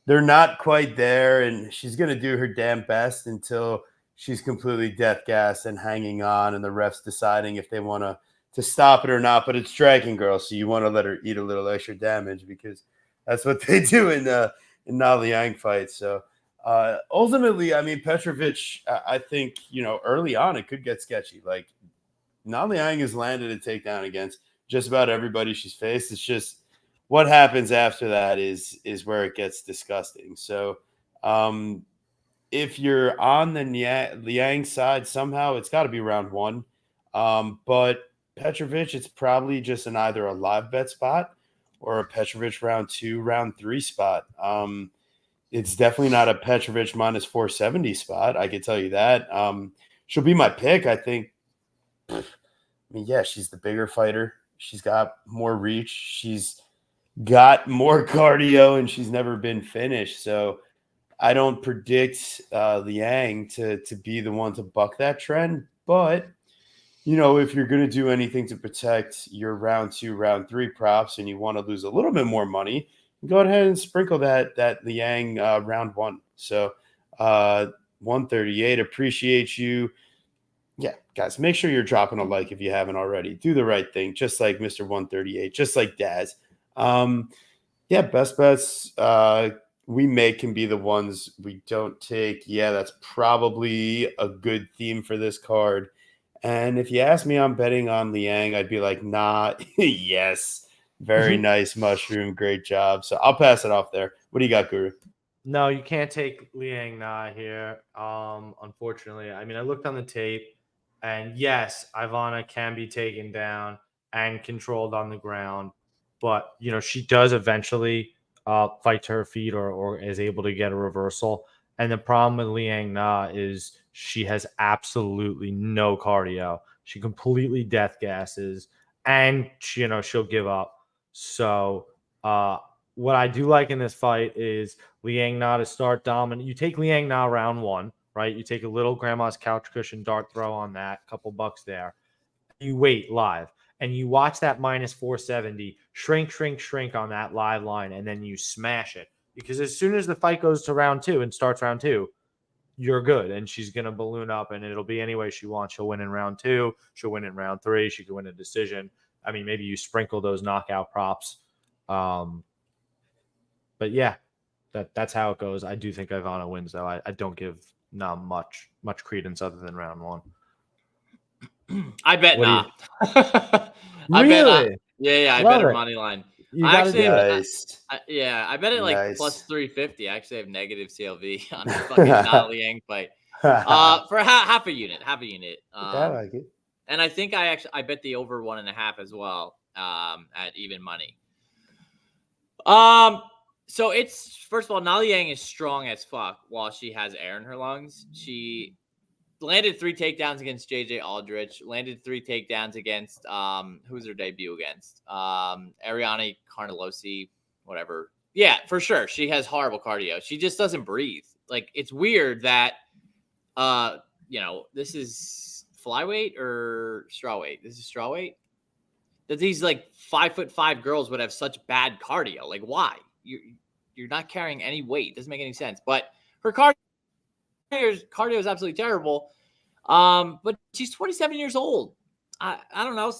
Speaker 1: they're not quite there. And she's going to do her damn best until she's completely death gassed and hanging on, and the refs deciding if they want to stop it or not. But it's Dragon Girl, so you want to let her eat a little extra damage because that's what they do in Na Liang fights. So ultimately, I mean, Petrovic, I think, early on it could get sketchy. Like, Na Liang has landed a takedown against just about everybody she's faced. It's just what happens after that is where it gets disgusting. So if you're on the Liang side, somehow it's got to be round one. But Petrovic, it's probably just an either a live bet spot or a Petrovic round 2, round 3 spot. It's definitely not a Petrovic minus 470 spot. I can tell you that. She'll be my pick, I think. I mean, yeah, she's the bigger fighter. She's got more reach. She's got more cardio, and she's never been finished. So I don't predict Liang to be the one to buck that trend. But, if you're going to do anything to protect your round 2, round 3 props, and you want to lose a little bit more money, go ahead and sprinkle that Liang round 1. So 138, appreciate you. Yeah, guys, make sure you're dropping a like if you haven't already. Do the right thing, just like Mr. 138, just like Daz. Best bets we make can be the ones we don't take. Yeah, that's probably a good theme for this card. And if you ask me, I'm betting on Liang, I'd be like, nah, yes. Very nice mushroom. Great job. So I'll pass it off there. What do you got, Guru?
Speaker 2: No, you can't take Liang Na here. Unfortunately, I mean, I looked on the tape, and yes, Ivana can be taken down and controlled on the ground, but she does eventually fight to her feet or is able to get a reversal. And the problem with Liang Na is she has absolutely no cardio. She completely death gasses, and she'll give up. So what I do like in this fight is Liang Na to start dominant. You take Liang Na round 1, right? You take a little grandma's couch cushion dart throw on that, couple bucks there. You wait live, and you watch that minus 470 shrink on that live line, and then you smash it. Because as soon as the fight goes to round 2 and starts round 2, you're good, and she's going to balloon up, and it'll be any way she wants. She'll win in round 2. She'll win in round 3. She could win a decision. I mean, maybe you sprinkle those knockout props. But yeah, that's how it goes. I do think Ivana wins, though. I don't give Nam much credence other than round one.
Speaker 3: I bet
Speaker 2: What do
Speaker 3: not. I bet
Speaker 2: Really?
Speaker 3: I
Speaker 2: Love
Speaker 3: bet her
Speaker 2: it.
Speaker 3: money line.
Speaker 2: You
Speaker 3: I
Speaker 2: got to
Speaker 3: actually
Speaker 2: do
Speaker 3: have,
Speaker 2: it.
Speaker 1: Nice.
Speaker 3: I bet it like
Speaker 1: Nice.
Speaker 3: plus 350. I actually have negative CLV on the fucking Na Liang fight. For half a unit.
Speaker 1: I like it.
Speaker 3: And I think I bet the over 1.5 as well. At even money. So it's, first of all, Na Liang is strong as fuck while she has air in her lungs. She landed 3 takedowns against JJ Aldrich, landed 3 takedowns against who's her debut against? Ariane Carnelosi, whatever. Yeah, for sure. She has horrible cardio. She just doesn't breathe. Like, it's weird that this is flyweight or strawweight. This is strawweight. That these like 5'5" girls would have such bad cardio. Like, why? You're not carrying any weight. It doesn't make any sense. But her cardio is absolutely terrible. But she's 27 years old. I don't know.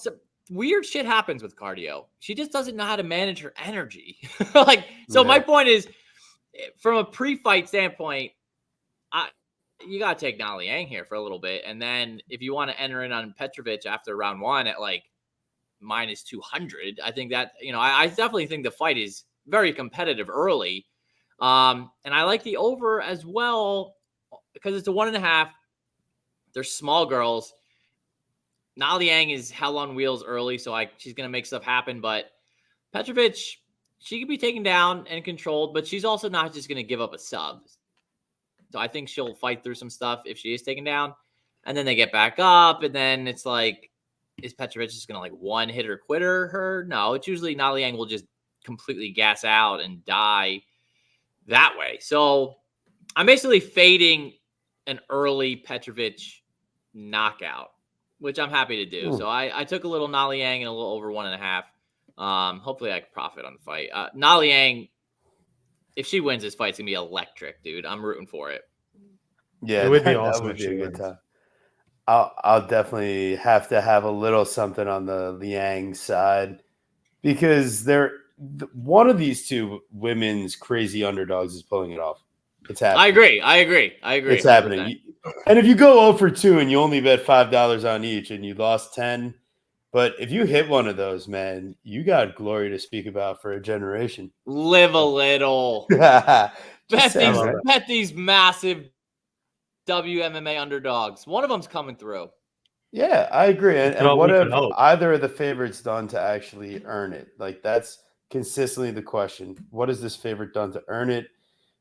Speaker 3: Weird shit happens with cardio. She just doesn't know how to manage her energy. My point is, from a pre-fight standpoint, you gotta take Na Liang here for a little bit, and then if you want to enter in on Petrovic after round 1 at like minus 200, I think that I definitely think the fight is very competitive early, and I like the over as well because it's a 1.5. They're small girls. Na Liang is hell on wheels early, so she's going to make stuff happen. But Petrovic, she can be taken down and controlled, but she's also not just going to give up a sub. So I think she'll fight through some stuff if she is taken down. And then they get back up, and then it's like, is Petrovic just going to like one hitter quitter her? No, it's usually Na Liang will just completely gas out and die that way. So I'm basically fading an early Petrovic knockout, which I'm happy to do. So I took a little Na Liang and a little over 1.5. Hopefully I can profit on the fight. Na Liang, if she wins this fight, it's gonna be electric, dude. I'm rooting for it.
Speaker 1: Yeah,
Speaker 2: it would be
Speaker 1: that
Speaker 2: awesome
Speaker 1: would
Speaker 2: if
Speaker 1: be
Speaker 2: she
Speaker 1: a good
Speaker 2: wins.
Speaker 1: time. I'll definitely have to have a little something on the Liang side because one of these two women's crazy underdogs is pulling it off. It's happening.
Speaker 3: I agree.
Speaker 1: It's happening. And if you go 0 for 2 and you only bet $5 on each and you lost 10, but if you hit one of those, man, you got glory to speak about for a generation.
Speaker 3: Live a little.
Speaker 1: bet
Speaker 3: these massive WMMA underdogs. One of them's coming through.
Speaker 1: Yeah, I agree. And what have either of the favorites done to actually earn it? Like, that's consistently the question. What has this favorite done to earn it?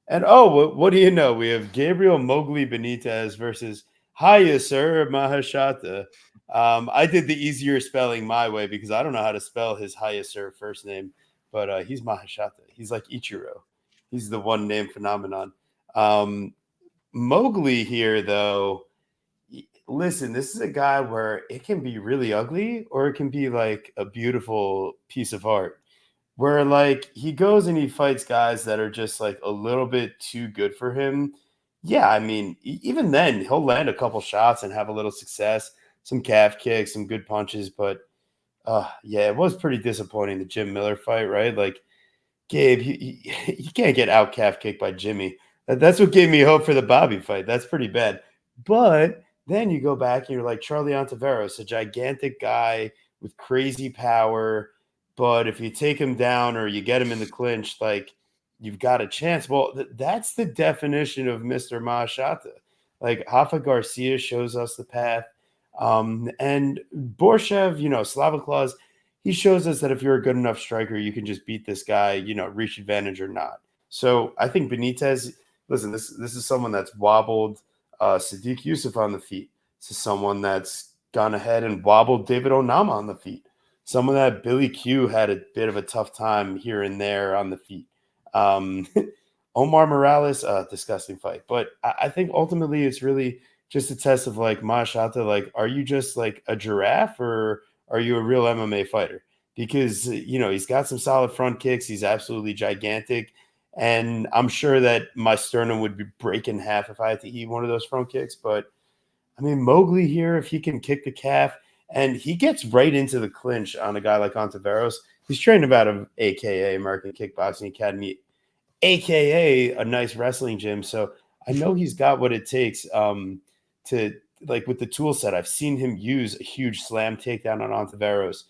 Speaker 1: And what do you know? We have Gabriel Mowgli Benitez versus Hayasur Mahashata. I did the easier spelling my way because I don't know how to spell his Hayasur first name, but he's Mahashata. He's like Ichiro. He's the one name phenomenon. Mowgli here, though, listen, this is a guy where it can be really ugly or it can be like a beautiful piece of art. Where like he goes and he fights guys that are just like a little bit too good for him. Yeah, I mean, even then he'll land a couple shots and have a little success, some calf kicks, some good punches. But yeah, it was pretty disappointing, the Jim Miller fight, right? Like, Gabe, he can't get out calf kicked by Jimmy. That's what gave me hope for the Bobby fight. That's pretty bad. But then you go back and you're like Charlie Ontiveros, a gigantic guy with crazy power. But if you take him down or you get him in the clinch, like, you've got a chance. Well, that's the definition of Mr. Mahashata. Like, Rafa Garcia shows us the path. And Borshev, Slava Claus, he shows us that if you're a good enough striker, you can just beat this guy, reach advantage or not. So I think Benitez, listen, this is someone that's wobbled Sadiq Yusuf on the feet. This is someone that's gone ahead and wobbled David Onama on the feet. Someone that Billy Q had a bit of a tough time here and there on the feet. Omar Morales, disgusting fight. But I think ultimately it's really just a test of like Mahashata, like, are you just like a giraffe or are you a real MMA fighter? Because, he's got some solid front kicks. He's absolutely gigantic. And I'm sure that my sternum would be break in half if I had to eat one of those front kicks. But, I mean, Mowgli here, if he can kick the calf. and he gets right into the clinch on a guy like Ontiveros. He's trained out of AKA American Kickboxing Academy, AKA a nice wrestling gym. So I know he's got what it takes to, like, with the tool set. I've seen him use a huge slam takedown on Ontiveros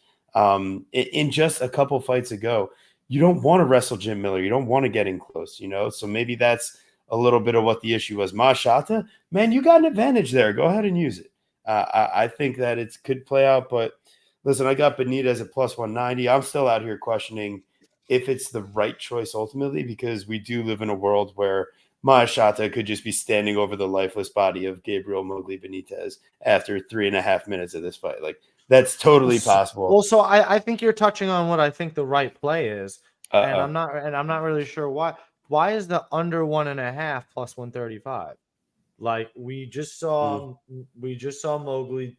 Speaker 1: in just a couple fights ago. You don't want to wrestle Jim Miller. You don't want to get in close, So maybe that's a little bit of what the issue was. Mashata, man, you got an advantage there. Go ahead and use it. I think that it could play out, but listen, I got Benitez at plus 190. I'm still out here questioning if it's the right choice ultimately, because we do live in a world where Mashata could just be standing over the lifeless body of Gabriel Mowgli Benitez after 3.5 minutes of this fight. Like, that's totally possible.
Speaker 2: Well, so I think you're touching on what I think the right play is, and
Speaker 1: Uh-oh.
Speaker 2: I'm not really sure why. Why is the under 1.5 plus 135? Like, we just saw Mowgli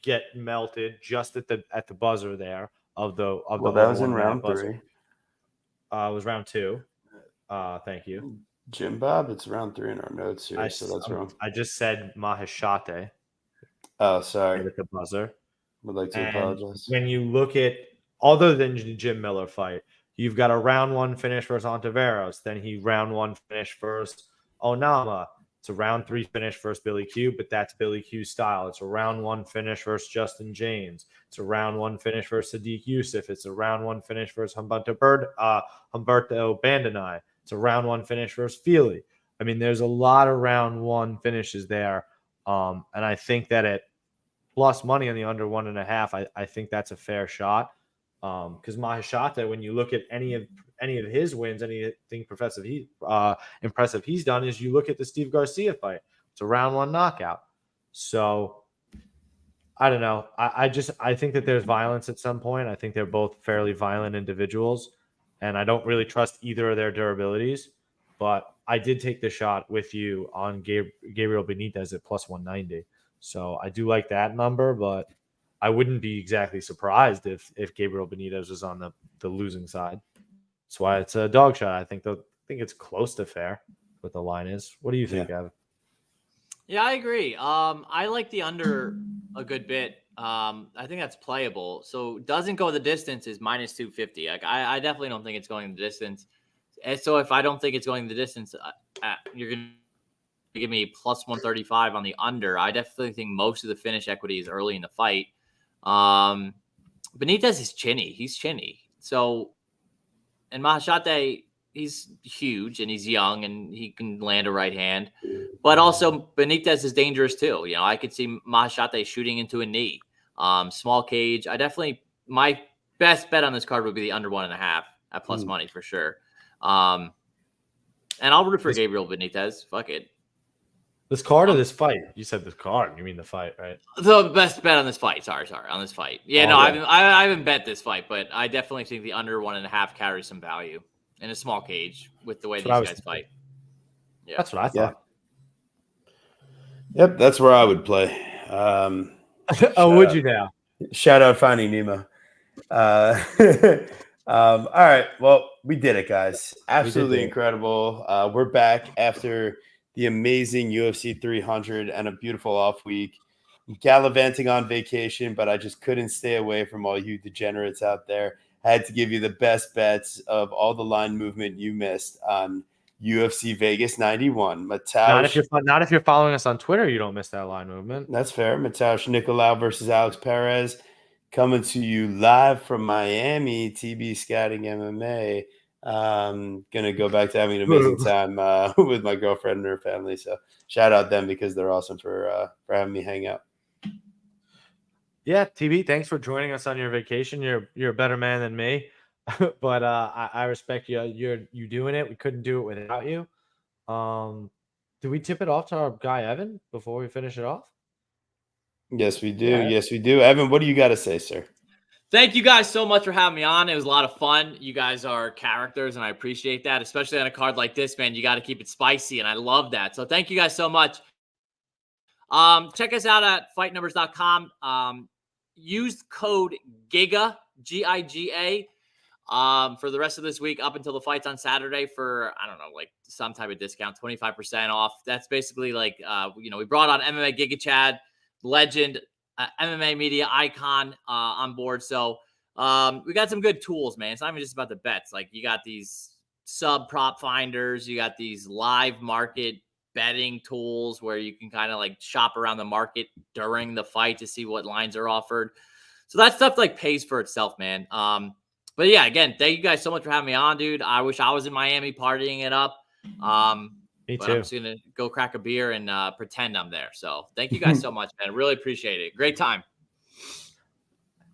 Speaker 2: get melted just at the buzzer there of the
Speaker 1: Well, that was in round 3.
Speaker 2: It was round 2. Thank you,
Speaker 1: Jim Bob. It's round 3 in our notes here, so that's wrong.
Speaker 2: I just said Maheshate.
Speaker 1: Oh, sorry.
Speaker 2: At the buzzer.
Speaker 1: Would like to apologize.
Speaker 2: When you look at, other than the Jim Miller fight, you've got a round 1 finish versus Ontiveros. Then he round 1 finish versus Onama. It's a round 3 finish versus Billy Q, but that's Billy Q's style. It's a round 1 finish versus Justin James. It's a round 1 finish versus Sadiq Youssef. It's a round 1 finish versus Humberto Bandenay. It's a round 1 finish versus Feely. I mean, there's a lot of round 1 finishes there. And I think that at plus money on the under 1.5, I think that's a fair shot. Because Maheshate, when you look at any of his wins, anything impressive he's done, is you look at the Steve Garcia fight. It's a round 1 knockout. So I don't know. I think that there's violence at some point. I think they're both fairly violent individuals, and I don't really trust either of their durabilities. But I did take the shot with you on Gabriel Benitez at plus 190. So I do like that number, but I wouldn't be exactly surprised if Gabriel Benitez was on the losing side. That's why it's a dog shot. I think it's close to fair what the line is. What do you think, Evan?
Speaker 3: Yeah, I agree. I like the under a good bit. I think that's playable. So doesn't go the distance is minus 250. Like, I definitely don't think it's going the distance. And so if I don't think it's going the distance, you're going to give me plus 135 on the under. I definitely think most of the finish equity is early in the fight. Benitez is chinny. He's chinny. So, and Maheshate, he's huge and he's young and he can land a right hand. But also Benitez is dangerous too. I could see Maheshate shooting into a knee. Small cage. My best bet on this card would be the under 1.5 at plus money for sure. And I'll root for Gabriel Benitez. Fuck it.
Speaker 2: This card or this fight? You said this card. You mean the fight, right?
Speaker 3: The best bet on this fight. Sorry, on this fight. Yeah, I haven't bet this fight, but I definitely think the under 1.5 carries some value in a small cage with the way these guys fight.
Speaker 2: Yeah, that's what I thought.
Speaker 1: Yep, that's where I would play.
Speaker 2: Would you now?
Speaker 1: Shout out Finding Nemo. All right, well, we did it, guys. Absolutely incredible. We're back after the amazing UFC 300 and a beautiful off week. I'm gallivanting on vacation, but I just couldn't stay away from all you degenerates out there. I had to give you the best bets of all the line movement you missed on UFC Vegas 91.
Speaker 2: Mateusz, not if you're following us on Twitter, you don't miss that line movement.
Speaker 1: That's fair. Mateusz Nicolau versus Alex Perez, coming to you live from Miami. TB Scouting MMA. Gonna go back to having an amazing time with my girlfriend and her family. So shout out them because they're awesome for having me hang out.
Speaker 2: Yeah, TB, thanks for joining us on your vacation. You're a better man than me, but I respect you. You doing it. We couldn't do it without you. Do we tip it off to our guy Evan before we finish it off?
Speaker 1: Yes, we do. Yeah. Yes, we do. Evan, what do you got to say, sir?
Speaker 3: Thank you guys so much for having me on. It was a lot of fun. You guys are characters, and I appreciate that, especially on a card like this, man. You got to keep it spicy, and I love that. So thank you guys so much. Check us out at fightnumbers.com. Use code GIGA, Giga, for the rest of this week up until the fight's on Saturday for, I don't know, like some type of discount, 25% off. That's basically like, we brought on MMA Giga Chad, legend, MMA media icon on board. So we got some good tools, man. It's not even just about the bets. Like you got these sub prop finders, you got these live market betting tools where you can kind of like shop around the market during the fight to see what lines are offered. So that stuff like pays for itself, man. But yeah, again, thank you guys so much for having me on, dude. I wish I was in Miami partying it up.
Speaker 2: Me
Speaker 3: But
Speaker 2: too.
Speaker 3: I'm just gonna go crack a beer and pretend I'm there. So thank you guys so much, man. Really appreciate it. Great time.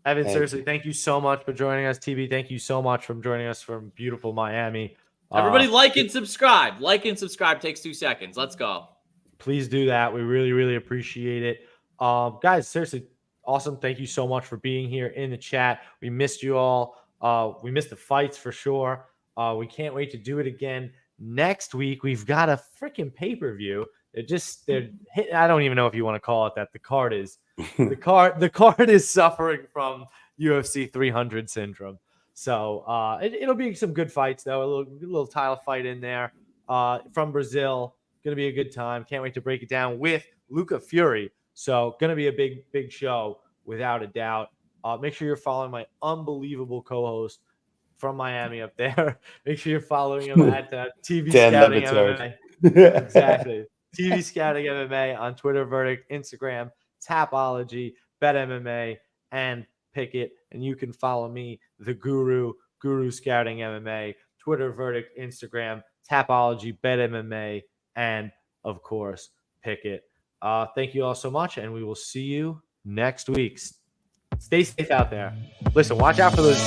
Speaker 2: Evan,
Speaker 1: Thank
Speaker 2: seriously, thank you so much for joining us. TB, thank you so much for joining us from beautiful Miami.
Speaker 3: Everybody like and subscribe. Like and subscribe takes 2 seconds. Let's go.
Speaker 2: Please do that. We really, really appreciate it. Guys, seriously, awesome. Thank you so much for being here in the chat. We missed you all. We missed the fights for sure. We can't wait to do it again next week. We've got a freaking pay-per-view. I don't even know if you want to call it that. The card is suffering from UFC 300 syndrome. So it'll be some good fights though. A little title fight in there from Brazil. Going to be a good time. Can't wait to break it down with Luca Fury. So going to be a big show without a doubt. Make sure you're following my unbelievable co-host from Miami up there. Make sure you're following him at TV
Speaker 1: Dan
Speaker 2: Scouting
Speaker 1: Levitard.
Speaker 2: MMA. Exactly. TV Scouting MMA on Twitter, Verdict, Instagram, Tapology, Bet MMA, and Pickett. And you can follow me, the Guru Scouting MMA, Twitter, Verdict, Instagram, Tapology, Bet MMA, and of course, Pickett. Thank you all so much, and we will see you next week. Stay safe out there. Listen, watch out for those